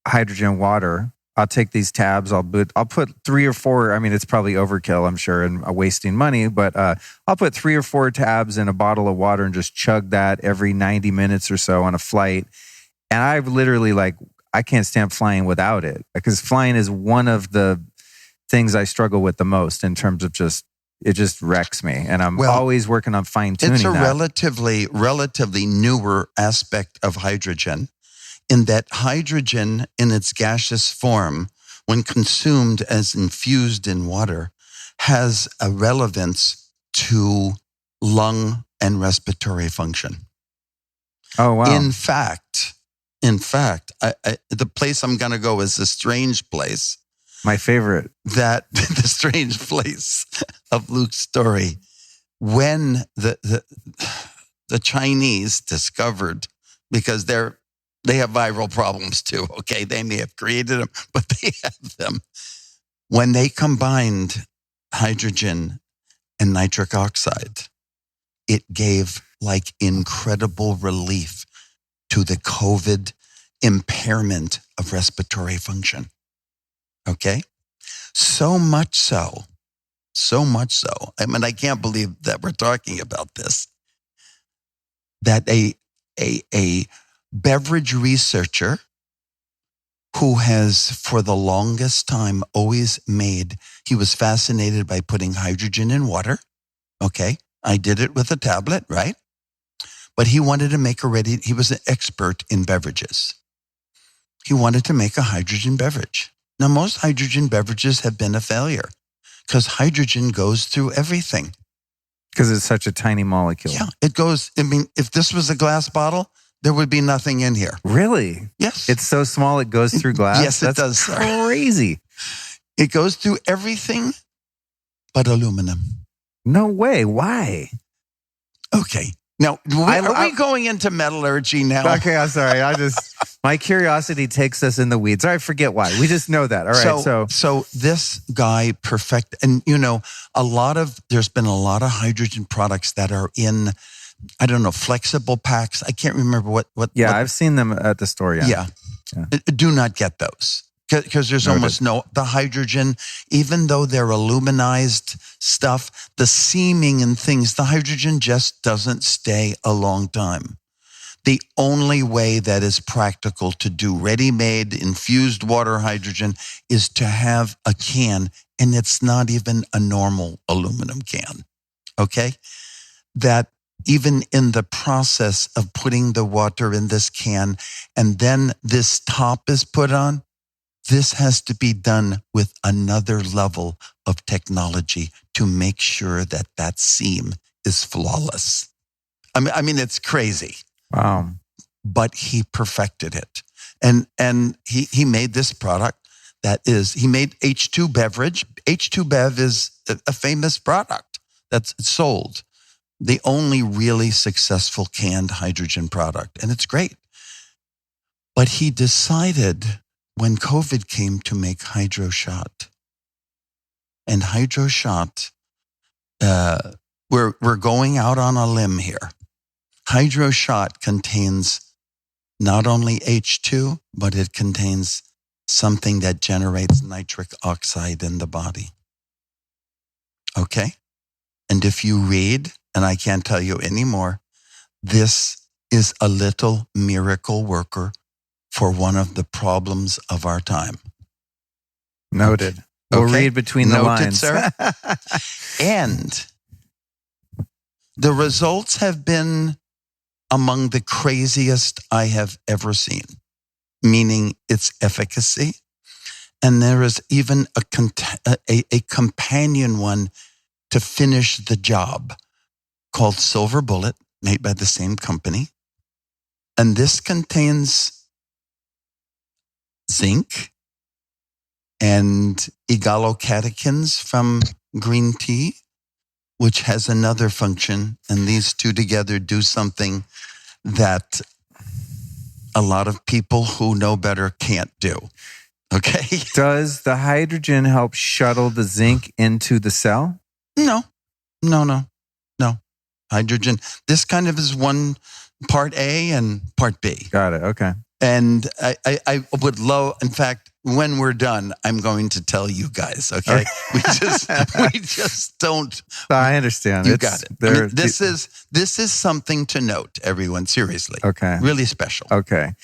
hydrogen water? I'll take these tabs. I'll put 3 or 4. I mean, it's probably overkill, I'm sure, and wasting money. But I'll put 3 or 4 tabs in a bottle of water and just chug that every 90 minutes or so on a flight. And I've literally I can't stand flying without it, because flying is one of the things I struggle with the most in terms of it just wrecks me. And I'm always working on fine tuning. It's a relatively newer aspect of hydrogen, in that hydrogen in its gaseous form, when consumed as infused in water, has a relevance to lung and respiratory function. Oh, wow. In fact, the place I'm going to go is a strange place. My favorite. The strange place of Luke's story. When the Chinese discovered, because they have viral problems too, okay? They may have created them, but they have them. When they combined hydrogen and nitric oxide, it gave incredible relief to the COVID impairment of respiratory function. Okay? So much so. I mean, I can't believe that we're talking about this. That a beverage researcher who has for the longest time always he was fascinated by putting hydrogen in water. Okay? I did it with a tablet, right? But he wanted to make he was an expert in beverages. He wanted to make a hydrogen beverage. Now, most hydrogen beverages have been a failure because hydrogen goes through everything. Because it's such a tiny molecule. Yeah, it goes. I mean, if this was a glass bottle, there would be nothing in here. Really? Yes. It's so small it goes through glass? Yes, it does. Crazy. It goes through everything but aluminum. No way. Why? Okay. Now, are we going into metallurgy now? Okay, I'm sorry. My curiosity takes us in the weeds. I forget why. We just know that. All right. So this guy and there's been a lot of hydrogen products that are in, I don't know, flexible packs. I can't remember what. Yeah, I've seen them at the store. Yeah. Do not get those. Because there's almost the hydrogen, even though they're aluminized stuff, the seaming and things, the hydrogen just doesn't stay a long time. The only way that is practical to do ready-made infused water hydrogen is to have a can, and it's not even a normal aluminum can, okay? That even in the process of putting the water in this can and then this top is put on, this has to be done with another level of technology to make sure that seam is flawless. I mean, it's crazy. Wow. But he perfected it. And he made this product he made H2 beverage. H2 Bev is a famous product that's sold. The only really successful canned hydrogen product. And it's great. But he decided when COVID came to make HydroShot. And HydroShot, we're going out on a limb here. HydroShot contains not only H2, but it contains something that generates nitric oxide in the body. Okay? And if you read, and I can't tell you anymore, this is a little miracle worker for one of the problems of our time. Noted. We'll Okay? read between the Noted, lines. sir. And the results have been among the craziest I have ever seen, meaning its efficacy. And there is even a companion one to finish the job called Silver Bullet, made by the same company. And this contains zinc and egalocatechins from green tea, which has another function. And these two together do something that a lot of people who know better can't do. Okay? Does the hydrogen help shuttle the zinc into the cell? No. Hydrogen. This kind of is one part A and part B. Got it. Okay. And I would love, in fact, when we're done, I'm going to tell you guys, okay? We just don't. I understand. You got it. I mean, this is something to note, everyone, seriously. Okay. Really special. Okay.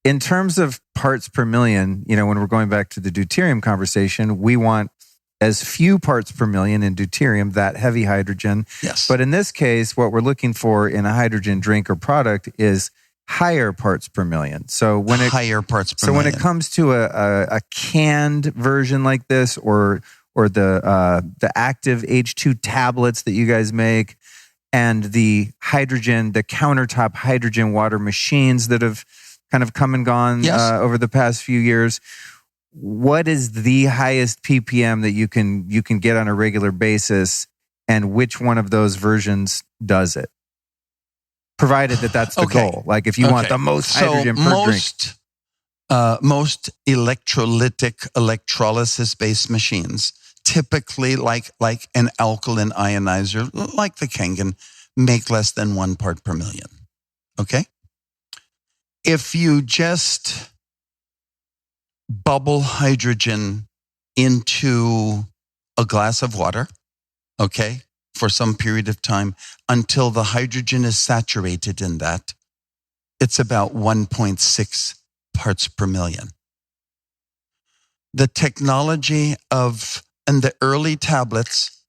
In terms of parts per million, when we're going back to the deuterium conversation, we want as few parts per million in deuterium, that heavy hydrogen. Yes. But in this case, what we're looking for in a hydrogen drink or product is higher parts per million. So when higher parts per million. when it comes to a canned version like this, or the active H2 tablets that you guys make, and the countertop hydrogen water machines that have kind of come and gone over the past few years, what is the highest ppm that you can get on a regular basis, and which one of those versions does it? Provided that's the goal. Like if you want the most hydrogen per drink. Most electrolytic electrolysis-based machines, typically like an alkaline ionizer, like the Kangen, make less than 1 part per million. Okay? If you just bubble hydrogen into a glass of water, okay, for some period of time until the hydrogen is saturated in that, it's about 1.6 parts per million. The technology and the early tablets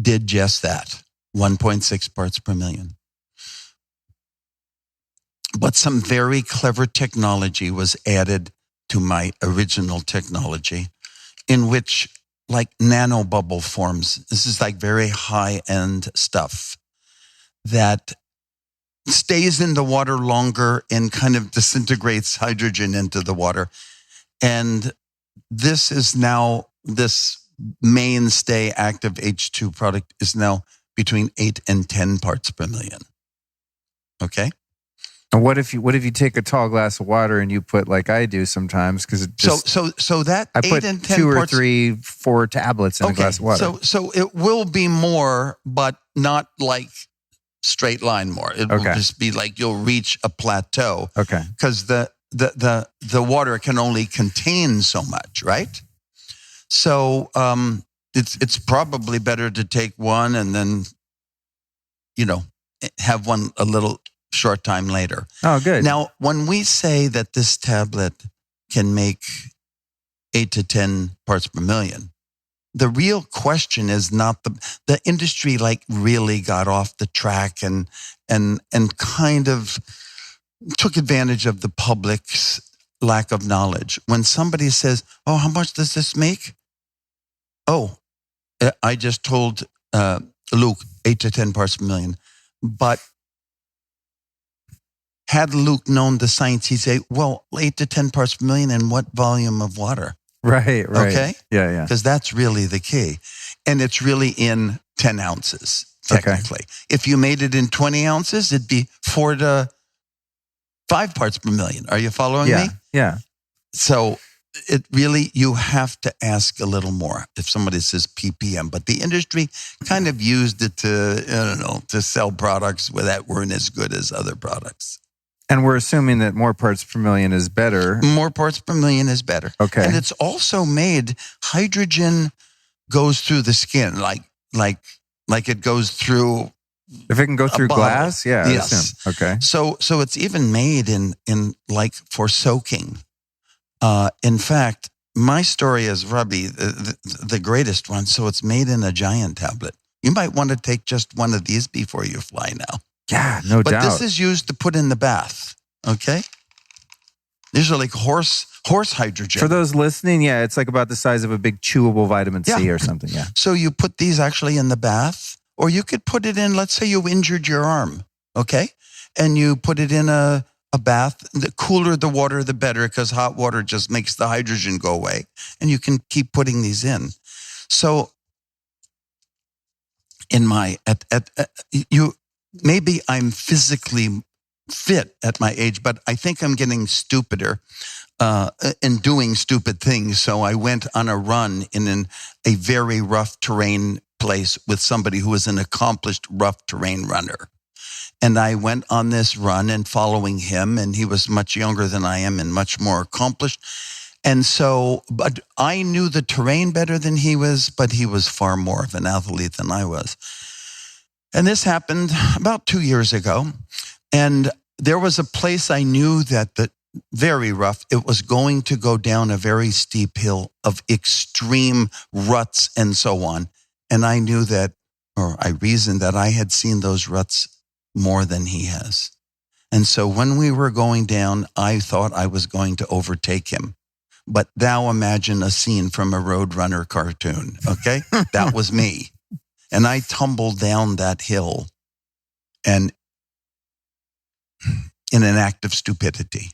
did just that, 1.6 parts per million. But some very clever technology was added to my original technology, in which like nanobubble forms. This is like very high-end stuff that stays in the water longer and kind of disintegrates hydrogen into the water. And this is now, this mainstay active H2 product is now between 8 and 10 parts per million. Okay? And what if you take a tall glass of water and you put, like I do sometimes, because it just, so that I 8 put and 10 2 or parts, 3, 4 tablets in a glass of water. So it will be more, but not like straight line more. It will just be like you'll reach a plateau. Okay. Because the water can only contain so much, right? So it's probably better to take one and then have one a little short time later. Oh, good. Now, when we say that this tablet can make 8 to 10 parts per million, the real question is not the industry like really got off the track and kind of took advantage of the public's lack of knowledge. When somebody says, "Oh, how much does this make?" Oh, I just told Luke 8 to 10 parts per million, but had Luke known the science, he'd say, well, 8 to 10 parts per million and what volume of water? Right. Okay? Yeah. Because that's really the key. And it's really in 10 ounces, technically. Okay. If you made it in 20 ounces, it'd be 4 to 5 parts per million. Are you following me? Yeah. So it really, you have to ask a little more if somebody says ppm. But the industry kind of used it to sell products that weren't as good as other products. And we're assuming that more parts per million is better. More parts per million is better. Okay. And it's also made, hydrogen goes through the skin, like it goes through. If it can go through glass, yeah. Yes. Okay. So it's even made in like for soaking. In fact, my story is probably the greatest one. So it's made in a giant tablet. You might want to take just one of these before you fly now. Yeah, no doubt. But this is used to put in the bath. Okay. These are like horse hydrogen. For those listening, yeah, it's like about the size of a big chewable vitamin C or something. Yeah. So you put these actually in the bath, or you could put it in, let's say you injured your arm. Okay. And you put it in a bath. The cooler the water, the better, because hot water just makes the hydrogen go away. And you can keep putting these in. So in my, maybe I'm physically fit at my age, but I think I'm getting stupider and doing stupid things. So I went on a run in a very rough terrain place with somebody who was an accomplished rough terrain runner. And I went on this run and following him, and he was much younger than I am and much more accomplished. And so, but I knew the terrain better than he was, but he was far more of an athlete than I was. And this happened about 2 years ago. And there was a place I knew that very rough. It was going to go down a very steep hill of extreme ruts and so on. And I knew that, or I reasoned that I had seen those ruts more than he has. And so when we were going down, I thought I was going to overtake him. But thou imagine a scene from a Roadrunner cartoon, okay? That was me. And I tumbled down that hill and in an act of stupidity.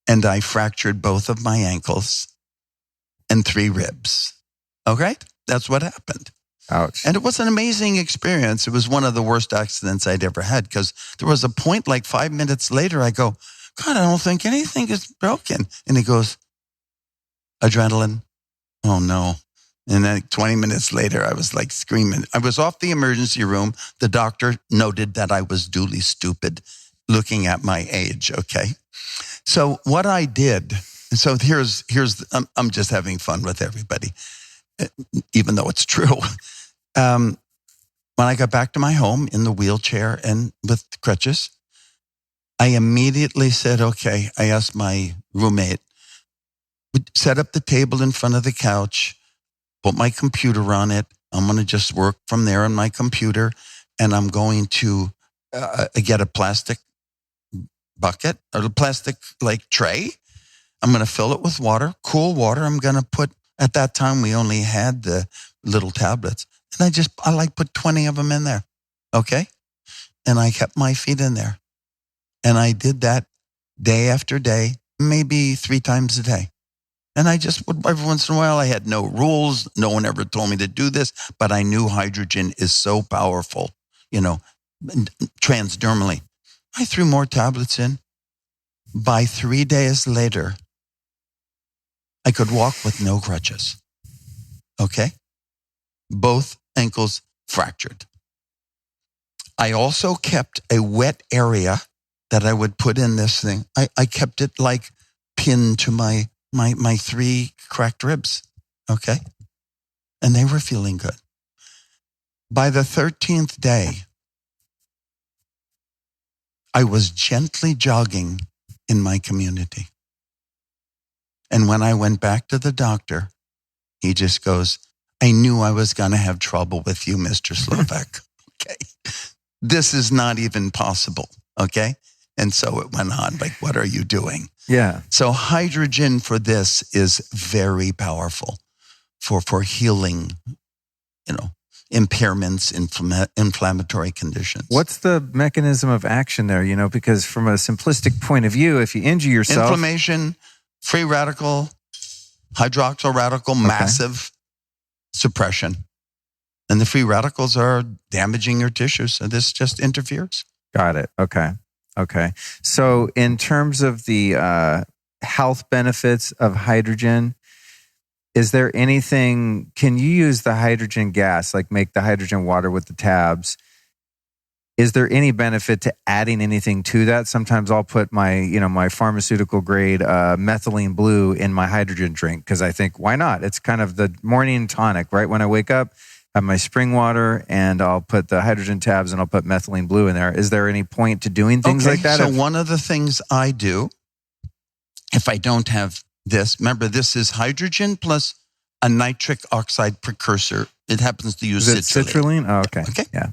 And I fractured both of my ankles and 3 ribs. Okay? That's what happened. Ouch. And it was an amazing experience. It was one of the worst accidents I'd ever had, because there was a point like 5 minutes later, I go, God, I don't think anything is broken. And he goes, adrenaline. Oh no. And then 20 minutes later, I was like screaming. I was off the emergency room. The doctor noted that I was duly stupid looking at my age. Okay. So what I did, so here's I'm just having fun with everybody, even though it's true. When I got back to my home in the wheelchair and with crutches, I immediately said, okay, I asked my roommate, set up the table in front of the couch, put my computer on it. I'm going to just work from there on my computer, and I'm going to get a plastic bucket or a plastic like tray. I'm going to fill it with water, cool water. I'm going to put, at that time, we only had the little tablets. And I put 20 of them in there. Okay. And I kept my feet in there. And I did that day after day, maybe 3 times a day. And I just would, every once in a while, I had no rules. No one ever told me to do this, but I knew hydrogen is so powerful, transdermally. I threw more tablets in. By 3 days later, I could walk with no crutches. Okay? Both ankles fractured. I also kept a wet area that I would put in this thing. I kept it like pinned to my 3 cracked ribs. Okay? And they were feeling good. By the 13th day, I was gently jogging in my community. And when I went back to the doctor, he just goes, I knew I was going to have trouble with you, Mr. Slovak. Okay. This is not even possible. Okay. And so it went on, like, what are you doing? Yeah. So hydrogen for this is very powerful for healing, impairments, inflammatory conditions. What's the mechanism of action there? Because from a simplistic point of view, if you injure yourself... Inflammation, free radical, hydroxyl radical, massive suppression. And the free radicals are damaging your tissues. So this just interferes. Got it. Okay. So in terms of the health benefits of hydrogen, is there anything, can you use the hydrogen gas, like make the hydrogen water with the tabs? Is there any benefit to adding anything to that? Sometimes I'll put my pharmaceutical grade methylene blue in my hydrogen drink because I think, why not? It's kind of the morning tonic, right? When I wake up, I have my spring water and I'll put the hydrogen tabs and I'll put methylene blue in there. Is there any point to doing things like that? So one of the things I do, if I don't have this. Remember, this is hydrogen plus a nitric oxide precursor. It happens to use Is it citrulline? Oh, okay. Okay. Yeah.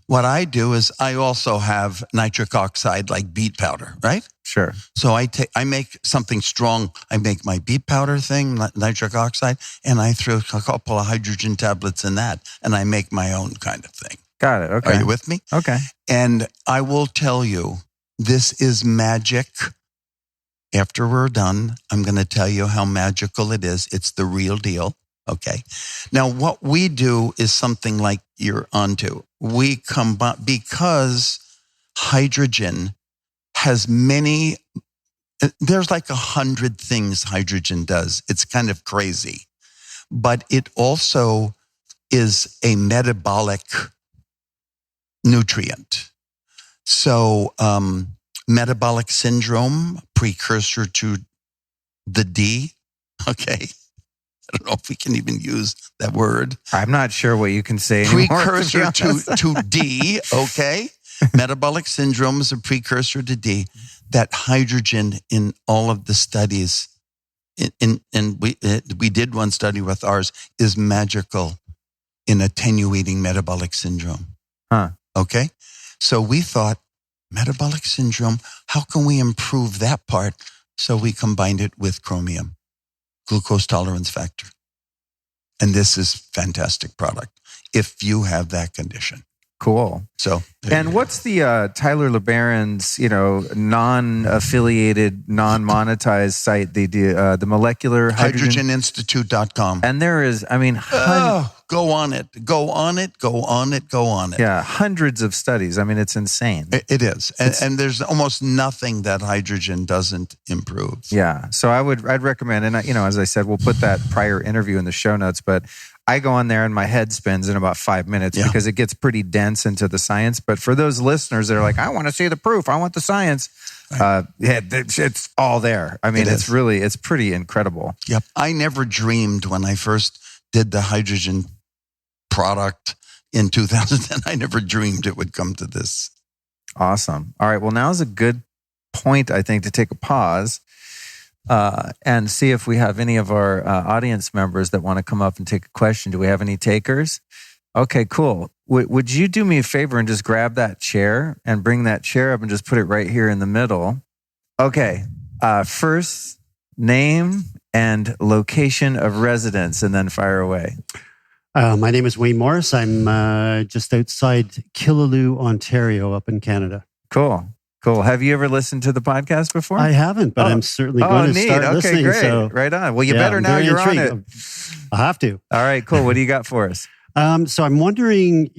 What I do is I also have nitric oxide, like beet powder, right? Sure. So I make something strong. I make my beet powder thing, nitric oxide, and I throw a couple of hydrogen tablets in that, and I make my own kind of thing. Got it. Okay. Are you with me? Okay. And I will tell you, this is magic. After we're done, I'm going to tell you how magical it is. It's the real deal. Okay. Now, what we do is something like you're onto. We combine, because hydrogen has many, there's like 100 things hydrogen does. It's kind of crazy, but it also is a metabolic nutrient. So, metabolic syndrome, precursor to the D. Okay. I don't know if we can even use that word. I'm not sure what you can say anymore. Precursor to D. Okay. Metabolic syndrome is a precursor to D. That hydrogen in all of the studies, and we did one study with ours, is magical in attenuating metabolic syndrome. Huh. Okay. So we thought, metabolic syndrome, how can we improve that part? So we combined it with chromium, glucose tolerance factor. And this is fantastic product if you have that condition. Cool. So, and what's the Tyler LeBaron's, non-affiliated, non-monetized site they do, the molecular hydrogeninstitute.com. And there is, go on it. Yeah, hundreds of studies. It's insane. It is. And there's almost nothing that hydrogen doesn't improve. Yeah. So I'd recommend, and as I said, we'll put that prior interview in the show notes, but I go on there and my head spins in about 5 minutes because it gets pretty dense into the science. But for those listeners that are like, I want to see the proof, I want the science. It's all there. It's pretty incredible. Yep. I never dreamed when I first did the hydrogen product in 2010, I never dreamed it would come to this. Awesome. All right. Well, now's a good point, I think, to take a pause and see if we have any of our audience members that want to come up and take a question. Do we have any takers? Okay, cool. Would you do me a favor and just grab that chair and bring that chair up and just put it right here in the middle? Okay. First, name and location of residence, and then fire away. My name is Wayne Morris. I'm just outside Killaloe, Ontario, up in Canada. Cool. Have you ever listened to the podcast before? I haven't, but I'm certainly going to start listening. Great. So, right on. Well, you better now. You're intrigued. on it. I have to. All right, cool. What do you got for us? So I'm wondering,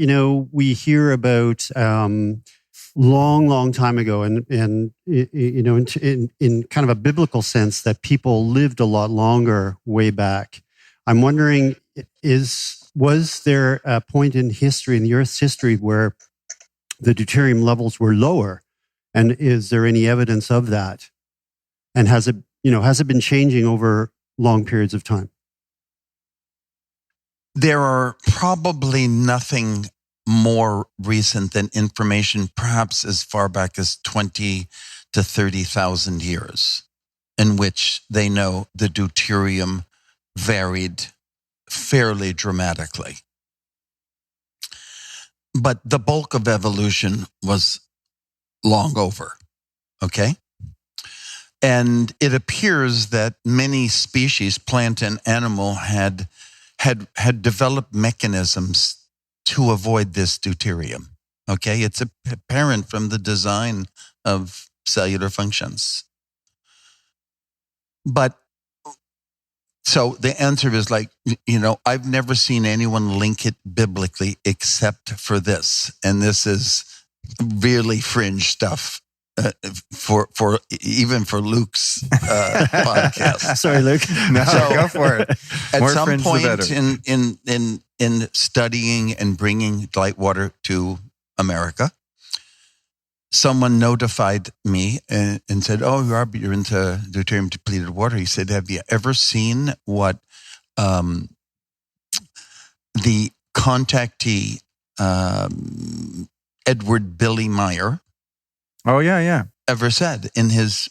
we hear about long time ago, and in kind of a biblical sense, that people lived a lot longer way back. I'm wondering, was there a point in history, in the Earth's history, where the deuterium levels were lower? And is there any evidence of that? And has it been changing over long periods of time? There are probably nothing more recent than information, perhaps as far back as 20 to 30,000 years, in which they know the deuterium varied fairly dramatically. But the bulk of evolution was long over, okay? And it appears that many species, plant and animal, had developed mechanisms to avoid this deuterium, okay? It's apparent from the design of cellular functions. But so the answer is I've never seen anyone link it biblically except for this. And this is really fringe stuff for Luke's podcast. Sorry, Luke. No, go for it. At some point in studying and bringing Lite Water to America, someone notified me and said, "Oh, Robert, you're into deuterium-depleted water." He said, "Have you ever seen what the contactee Edward Billy Meyer ever said in his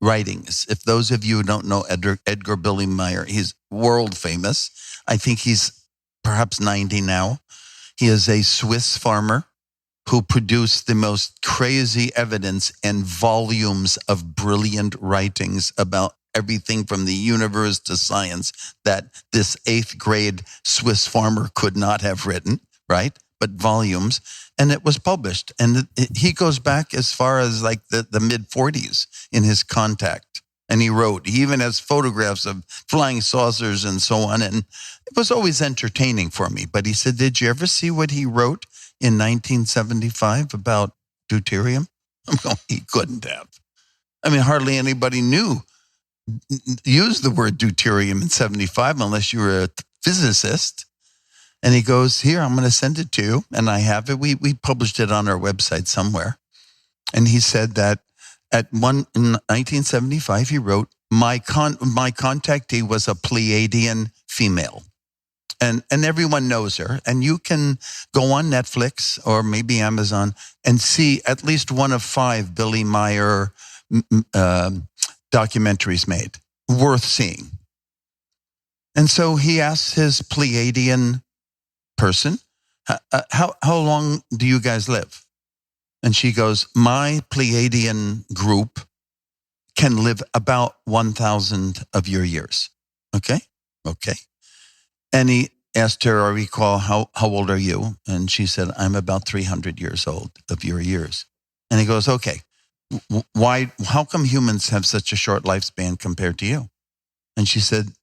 writings. If those of you who don't know Edgar Billy Meyer, he's world famous. I think he's perhaps 90 now. He is a Swiss farmer who produced the most crazy evidence and volumes of brilliant writings about everything from the universe to science that this 8th grade Swiss farmer could not have written, right? But volumes. And it was published. And he goes back as far as like the mid 40s in his contact. And he wrote, he even has photographs of flying saucers and so on. And it was always entertaining for me. But he said, did you ever see what he wrote in 1975 about deuterium? I'm going, he couldn't have. I mean, hardly anybody used the word deuterium in 75 unless you were a physicist. And he goes, here, I'm going to send it to you. And I have it. We published it on our website somewhere. And he said that in 1975, he wrote, my contactee was a Pleiadian female. And everyone knows her. And you can go on Netflix or maybe Amazon and see at least one of 5 Billy Meyer documentaries made, worth seeing. And so he asks his Pleiadian person, how long do you guys live? And she goes, my Pleiadian group can live about 1,000 of your years. Okay. And he asked her, I recall, how old are you? And she said, I'm about 300 years old of your years. And he goes, okay, how come humans have such a short lifespan compared to you? And she said,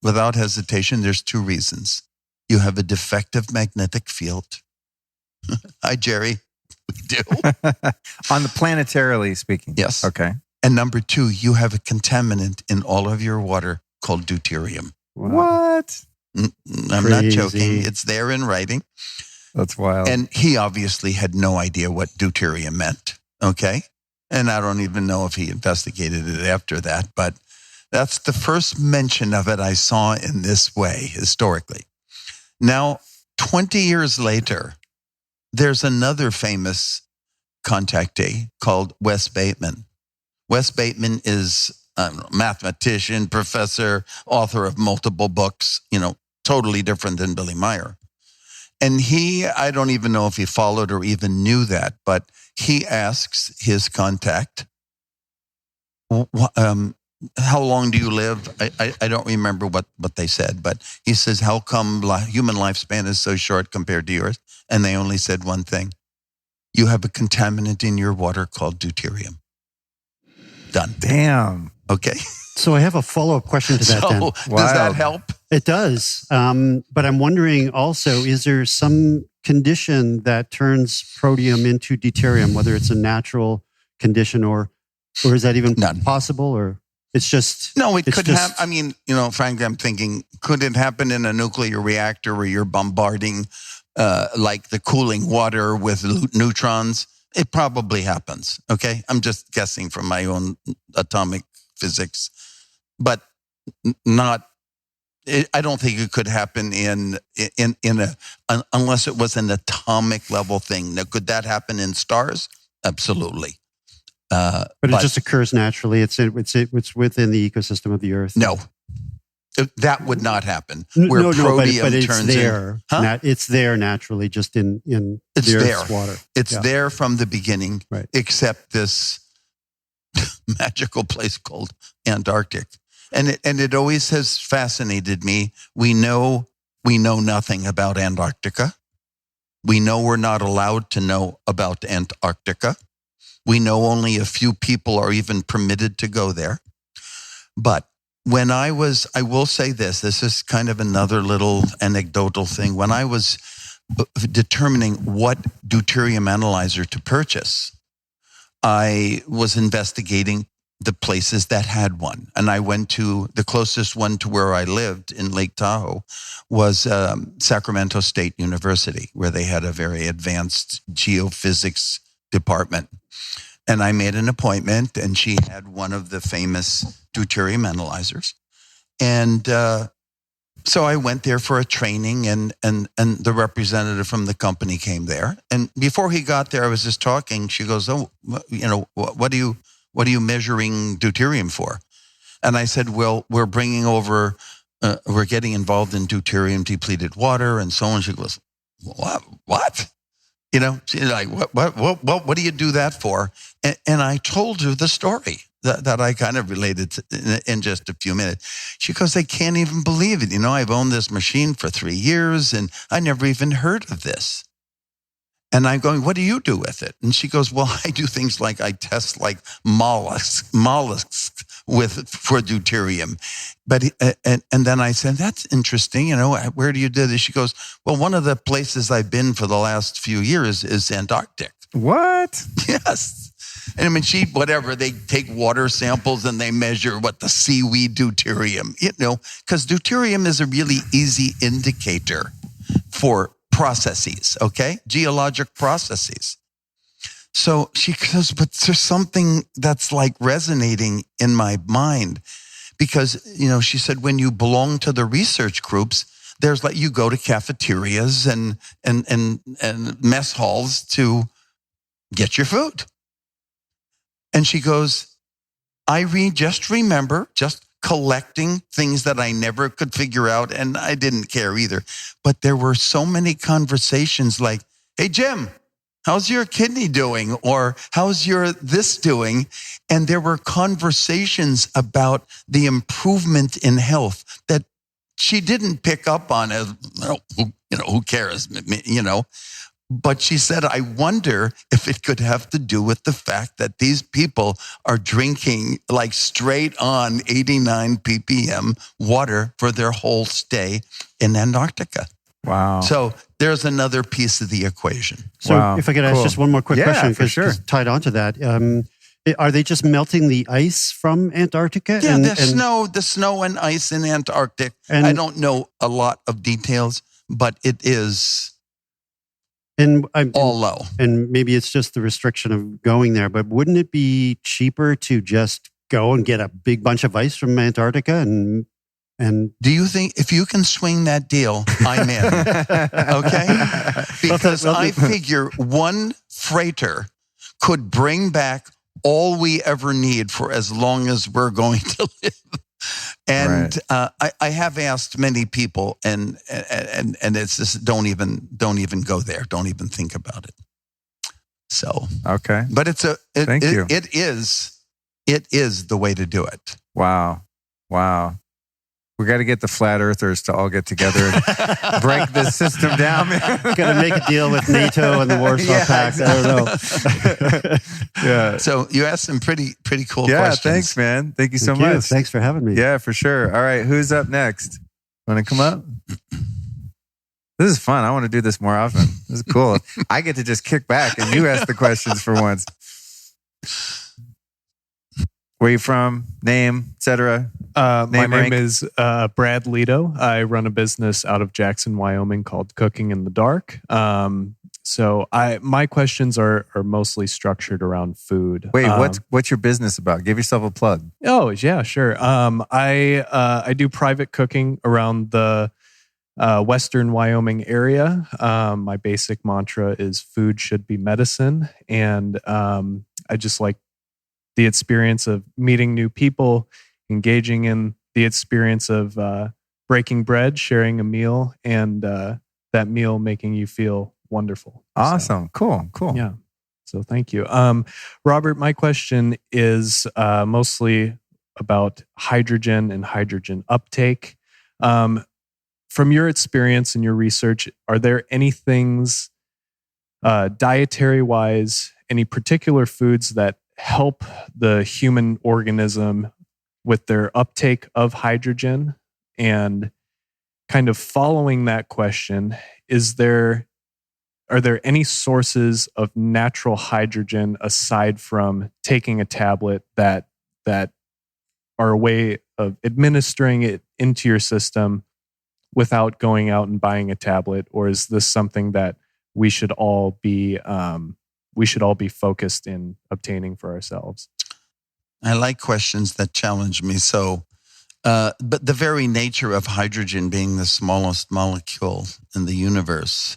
without hesitation, there's 2 reasons. You have a defective magnetic field. Hi, Jerry. We do. On the planetarily speaking. Yes. Okay. And number 2, you have a contaminant in all of your water called deuterium. What? I'm not joking. It's there in writing. That's wild. And he obviously had no idea what deuterium meant. Okay. And I don't even know if he investigated it after that, but that's the first mention of it I saw in this way historically. Now, 20 years later, there's another famous contactee called Wes Bateman. Wes Bateman is a mathematician, professor, author of multiple books, totally different than Billy Meyer. And I don't even know if he followed or even knew that, but he asks his contact, how long do you live? I don't remember what they said, but he says, how come human lifespan is so short compared to yours? And they only said one thing. You have a contaminant in your water called deuterium. Done. Damn. Okay. So I have a follow-up question to that then. Does that help? It does. But I'm wondering also, is there some condition that turns protium into deuterium, whether it's a natural condition or is that even possible? Or it's just... No, it could happen. I mean, frankly, I'm thinking, could it happen in a nuclear reactor where you're bombarding like the cooling water with neutrons? It probably happens. Okay. I'm just guessing from my own atomic physics, but I don't think it could happen unless it was an atomic level thing. Now, could that happen in stars? Absolutely. But it just occurs naturally. It's within the ecosystem of the Earth. No, that would not happen. Where protium but it's turns there. It's there naturally, just in the Earth's water. It's there from the beginning, right? Except this magical place called Antarctic, and it always has fascinated me. We know nothing about Antarctica. We know we're not allowed to know about Antarctica. We know only a few people are even permitted to go there. But when I will say this is kind of another little anecdotal thing. When I was determining what deuterium analyzer to purchase, I was investigating the places that had one. And I went to the closest one to where I lived in Lake Tahoe was Sacramento State University, where they had a very advanced geophysics department. And I made an appointment, and she had one of the famous deuterium analyzers. And so I went there for a training, and the representative from the company came there. And before he got there, I was just talking. She goes, "Oh, what do what are you measuring deuterium for? And I said, well, we're bringing over, we're getting involved in deuterium-depleted water and so on. She goes, what? She's like, what do you do that for? And I told her the story that I kind of related to in just a few minutes. She goes, I can't even believe it. I've owned this machine for 3 years and I never even heard of this. And I'm going, what do you do with it? And she goes, well, I do things like I test like mollusks for deuterium. But and then I said, that's interesting. Where do you do this? She goes, well, one of the places I've been for the last few years is Antarctic. What? Yes. And they take water samples and they measure what the seaweed deuterium, because deuterium is a really easy indicator for processes, okay? Geologic processes. So she goes, but there's something that's like resonating in my mind because, she said, when you belong to the research groups, there's like, you go to cafeterias and mess halls to get your food. And she goes, I remember collecting things that I never could figure out, and I didn't care either. But there were so many conversations like, hey, Jim, how's your kidney doing? Or how's your this doing? And there were conversations about the improvement in health that she didn't pick up on as, who cares, But she said, I wonder if it could have to do with the fact that these people are drinking like straight on 89 ppm water for their whole stay in Antarctica. Wow. So there's another piece of the equation. So wow. If I could ask just one more quick question, for sure. tied onto that. Are they just melting the ice from Antarctica? Yeah, the snow and ice in Antarctic. I don't know a lot of details, but it is... all low. And maybe it's just the restriction of going there, but wouldn't it be cheaper to just go and get a big bunch of ice from Antarctica and do you think if you can swing that deal, I'm in? Okay? Because I figure one freighter could bring back all we ever need for as long as we're going to live. And right. I have asked many people, and it's just don't even go there. Don't even think about it. So okay, but thank you. It is the way to do it. Wow. We got to get the flat earthers to all get together and break this system down. Got to make a deal with NATO and the Warsaw Pact. Exactly. I don't know. Yeah. So you asked some pretty cool questions. Yeah, thanks, man. Thank you so much. Thanks for having me. Yeah, for sure. All right, who's up next? Want to come up? This is fun. I want to do this more often. This is cool. I get to just kick back and you ask the questions for once. Where you from? Name, etc. My name is Brad Lito. I run a business out of Jackson, Wyoming called Cooking in the Dark. So my questions are mostly structured around food. Wait, what's your business about? Give yourself a plug. Oh yeah, sure. I do private cooking around the Western Wyoming area. My basic mantra is food should be medicine, and I just like the experience of meeting new people, engaging in the experience of breaking bread, sharing a meal, and that meal making you feel wonderful. Awesome. So, cool. Yeah. So thank you. Robert, my question is mostly about hydrogen and hydrogen uptake. From your experience and your research, are there any things dietary-wise, any particular foods that help the human organism with their uptake of hydrogen? And kind of following that question, are there any sources of natural hydrogen aside from taking a tablet that are a way of administering it into your system without going out and buying a tablet? Or is this something that we should all be focused in obtaining for ourselves? I like questions that challenge me. So, but the very nature of hydrogen being the smallest molecule in the universe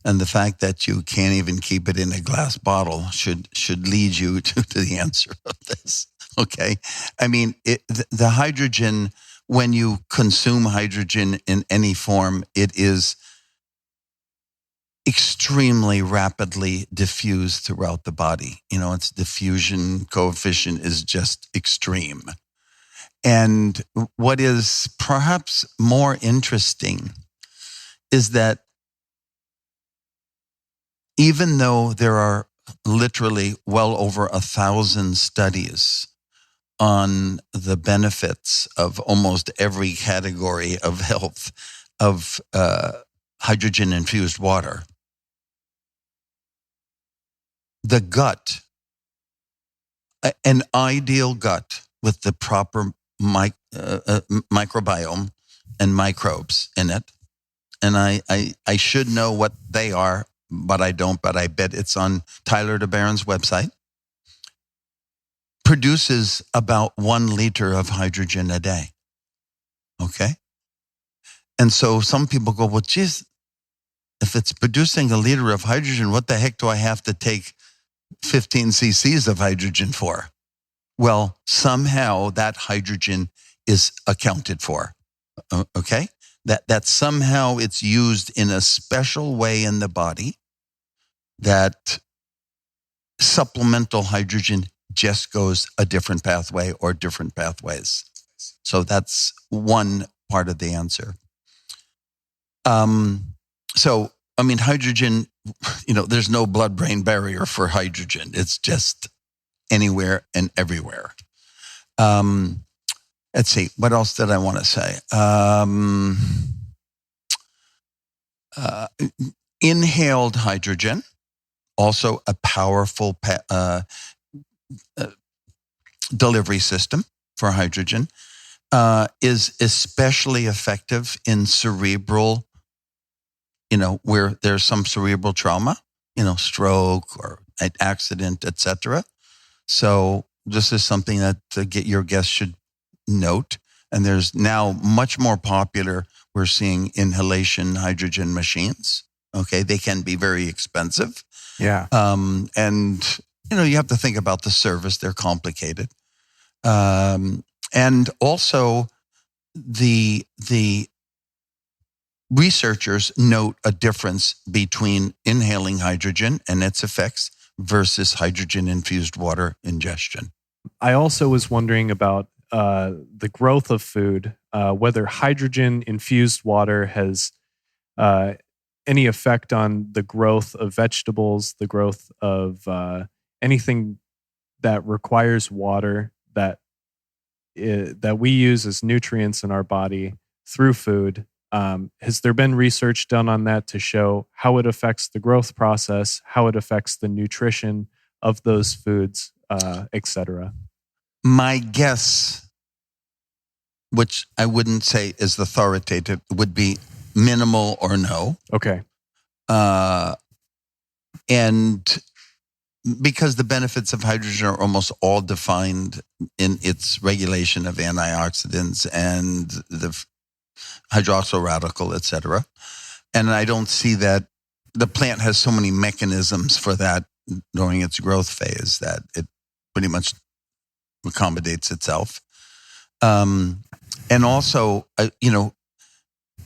And the fact that you can't even keep it in a glass bottle should lead you to the answer of this. Okay. I mean, the hydrogen, when you consume hydrogen in any form, it is extremely rapidly diffused throughout the body. Its diffusion coefficient is just extreme. And what is perhaps more interesting is that even though there are literally well over 1,000 studies on the benefits of almost every category of health of hydrogen-infused water, the gut, an ideal gut with the proper microbiome and microbes in it, and I should know what they are, but I don't, but I bet it's on Tyler DeBaron's website, produces about 1 liter of hydrogen a day. Okay? And so some people go, well, geez, if it's producing 1 liter of hydrogen, what the heck do I have to take 15 cc's of hydrogen for? Well, somehow that hydrogen is accounted for. Okay? That somehow it's used in a special way in the body, that supplemental hydrogen just goes a different pathway or different pathways. So that's one part of the answer. Hydrogen, there's no blood-brain barrier for hydrogen. It's just anywhere and everywhere. Let's see, what else did I want to say? Inhaled hydrogen, also a powerful delivery system for hydrogen, is especially effective in cerebral, where there's some cerebral trauma, stroke or an accident, etc. So this is something that your guests should note. And there's now much more popular, we're seeing inhalation hydrogen machines. Okay, they can be very expensive. Yeah. And, you have to think about the service. They're complicated. And also the researchers note a difference between inhaling hydrogen and its effects versus hydrogen-infused water ingestion. I also was wondering about the growth of food, whether hydrogen-infused water has any effect on the growth of vegetables, the growth of anything that requires water that we use as nutrients in our body through food. Has there been research done on that to show how it affects the growth process, how it affects the nutrition of those foods, etc.? My guess, which I wouldn't say is authoritative, would be minimal or no. Okay. And because the benefits of hydrogen are almost all defined in its regulation of antioxidants and the hydroxyl radical, etc. And I don't see that the plant has so many mechanisms for that during its growth phase that it pretty much accommodates itself. And also,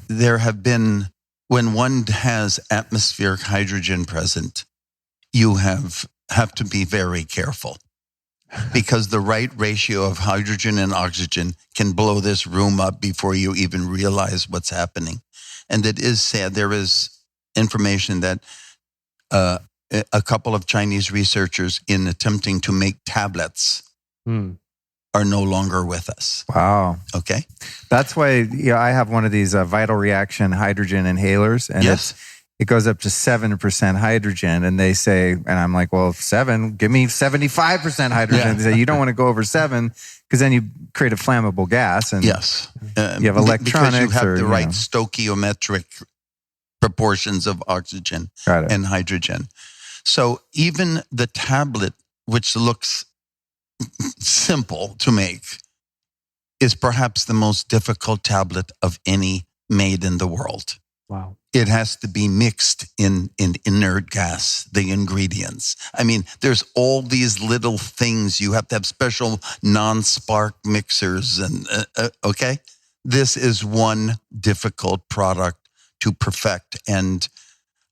there have been, when one has atmospheric hydrogen present, you have to be very careful because the right ratio of hydrogen and oxygen can blow this room up before you even realize what's happening. And it is sad. There is information that a couple of Chinese researchers, in attempting to make tablets, are no longer with us. Wow. Okay. That's why I have one of these vital reaction hydrogen inhalers, and Yes. it goes up to 7% hydrogen. And they say, and I'm like, well, 7, give me 75% hydrogen. Yeah. They say, you don't want to go over 7 because then you create a flammable gas. And Yes. you have electronics. Because you have the right know. stoichiometric proportions of oxygen and hydrogen. So even the tablet, which looks simple to make, is perhaps the most difficult tablet of any made in the world. Wow. It has to be mixed in inert gas, the ingredients. I mean, there's all these little things. You have to have special non-spark mixers. And okay, this is one difficult product to perfect. And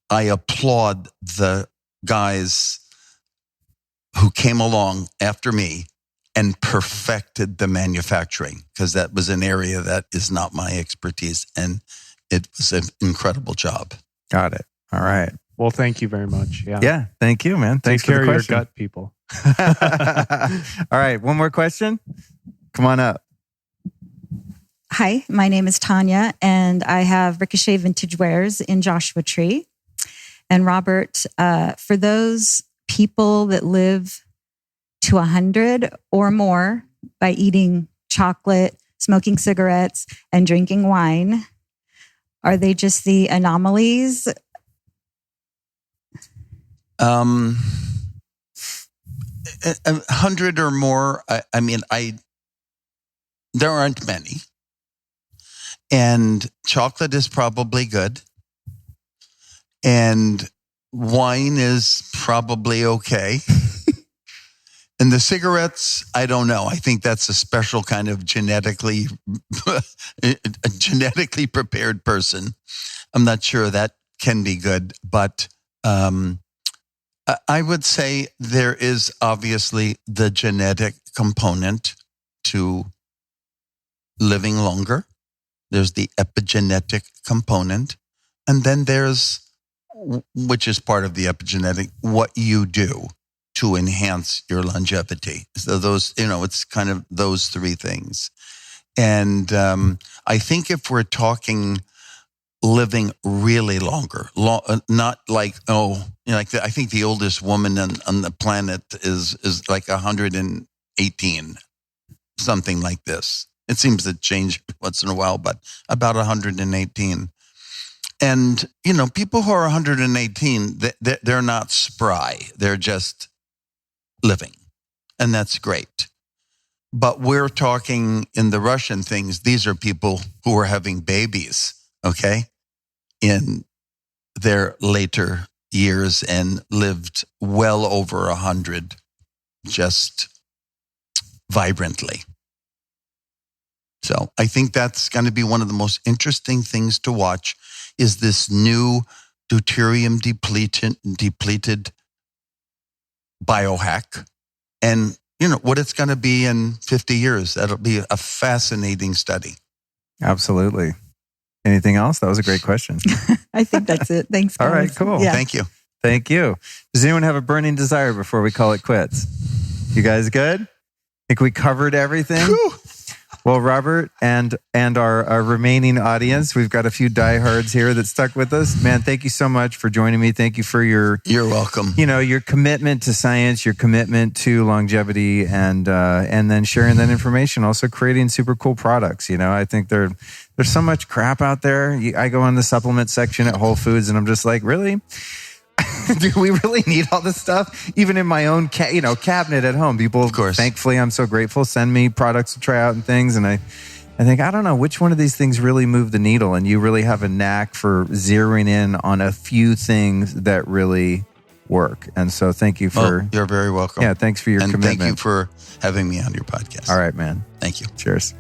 I applaud the guys who came along after me and perfected the manufacturing, because that was an area that is not my expertise. And it was an incredible job. Got it. All right. Well, thank you very much. Yeah. Yeah. Thank you, man. Thanks Take care for the of question. your gut, people. All right. One more question. Come on up. Hi, my name is Tanya, and I have Ricochet Vintage Wares in Joshua Tree. And Robert, for those people that live to 100 or more by eating chocolate, smoking cigarettes, and drinking wine, are they just the anomalies? 100 or more. I mean, there aren't many. And chocolate is probably good. And wine is probably okay. And the cigarettes, I don't know. I think that's a special kind of genetically prepared person. I'm not sure that can be good, but I would say there is obviously the genetic component to living longer. There's the epigenetic component. And then there's, which is part of the epigenetic, what you do to enhance your longevity. So those, it's kind of those three things. And I think if we're talking living really longer, not like, I think the oldest woman on the planet is like 118, something like this. It seems to change once in a while, but about 118. And, people who are 118, they're not spry. They're just living. And that's great. But we're talking in the Russian things, these are people who are having babies, okay, in their later years and lived well over 100 just vibrantly. So I think that's going to be one of the most interesting things to watch is this new deuterium-depleted biohack. And, what it's going to be in 50 years. That'll be a fascinating study. Absolutely. Anything else? That was a great question. I think that's it. Thanks, guys. All right, cool. Yeah. Thank you. Thank you. Does anyone have a burning desire before we call it quits? You guys good? Think we covered everything? Whew. Well, Robert and our remaining audience, we've got a few diehards here that stuck with us. Man, thank you so much for joining me. Thank you for your... You're welcome. Your commitment to science, your commitment to longevity, and then sharing that information, also creating super cool products. I think there's so much crap out there. I go on the supplement section at Whole Foods and I'm just like, really? Do we really need all this stuff? Even in my own cabinet at home, people, of course, thankfully, I'm so grateful, send me products to try out and things. And I think, I don't know which one of these things really move the needle. And you really have a knack for zeroing in on a few things that really work. And so thank you for... you're very welcome. Yeah, thanks for your commitment. And thank you for having me on your podcast. All right, man. Thank you. Cheers.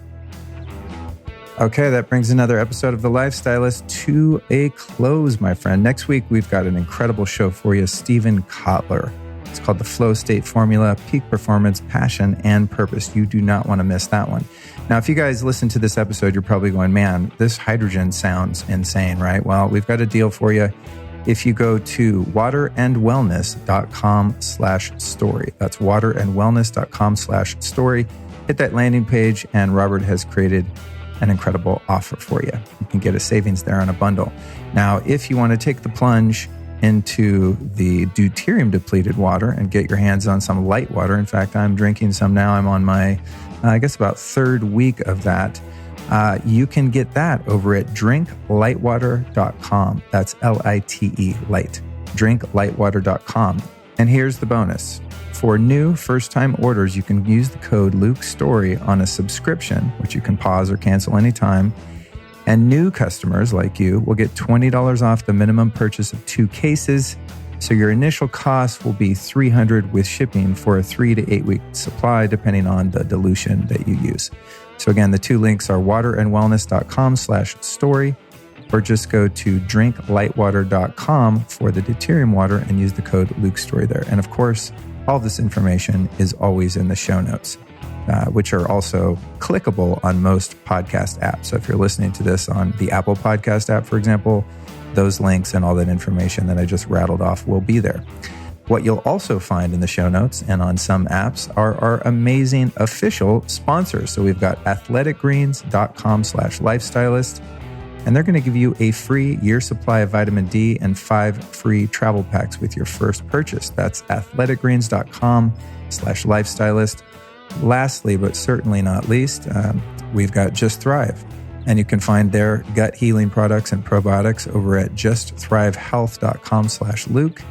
Okay, that brings another episode of The Lifestylist to a close, my friend. Next week, we've got an incredible show for you, Stephen Kotler. It's called The Flow State Formula, Peak Performance, Passion, and Purpose. You do not want to miss that one. Now, if you guys listen to this episode, you're probably going, man, this hydrogen sounds insane, right? Well, we've got a deal for you. If you go to waterandwellness.com/story, that's waterandwellness.com/story, hit that landing page, and Robert has created an incredible offer for you. You can get a savings there on a bundle. Now, if you want to take the plunge into the deuterium-depleted water and get your hands on some Lite Water, in fact, I'm drinking some now. I'm on my, about third week of that. You can get that over at drinklitewater.com. That's L-I-T-E, light. drinklitewater.com. And here's the bonus. For new first-time orders, you can use the code LukeStory on a subscription, which you can pause or cancel anytime. And new customers like you will get $20 off the minimum purchase of 2 cases. So your initial cost will be $300 with shipping for a 3 to 8 week supply, depending on the dilution that you use. So again, the 2 links are waterandwellness.com/story, or just go to drinklitewater.com for the deuterium water and use the code LukeStory there. And of course, all of this information is always in the show notes, which are also clickable on most podcast apps. So if you're listening to this on the Apple Podcast app, for example, those links and all that information that I just rattled off will be there. What you'll also find in the show notes and on some apps are our amazing official sponsors. So we've got athleticgreens.com/lifestylist, and they're going to give you a free year supply of vitamin D and 5 free travel packs with your first purchase. That's athleticgreens.com/lifestylist. Lastly, but certainly not least, we've got Just Thrive. And you can find their gut healing products and probiotics over at justthrivehealth.com/Luke.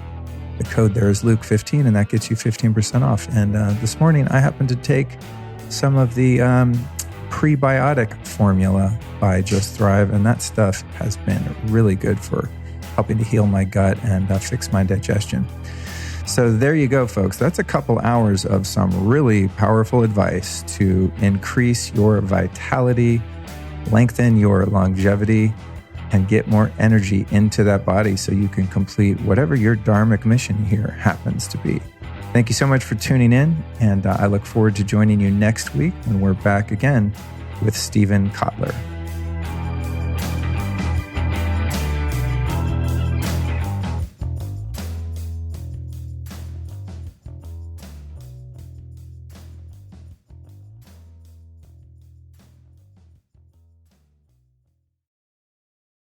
The code there is Luke15, and that gets you 15% off. And this morning, I happened to take some of the prebiotic formula by Just Thrive, and that stuff has been really good for helping to heal my gut and fix my digestion. So there you go, folks. That's a couple hours of some really powerful advice to increase your vitality, lengthen your longevity, and get more energy into that body so you can complete whatever your dharmic mission here happens to be. Thank you so much for tuning in, and I look forward to joining you next week when we're back again with Stephen Kotler.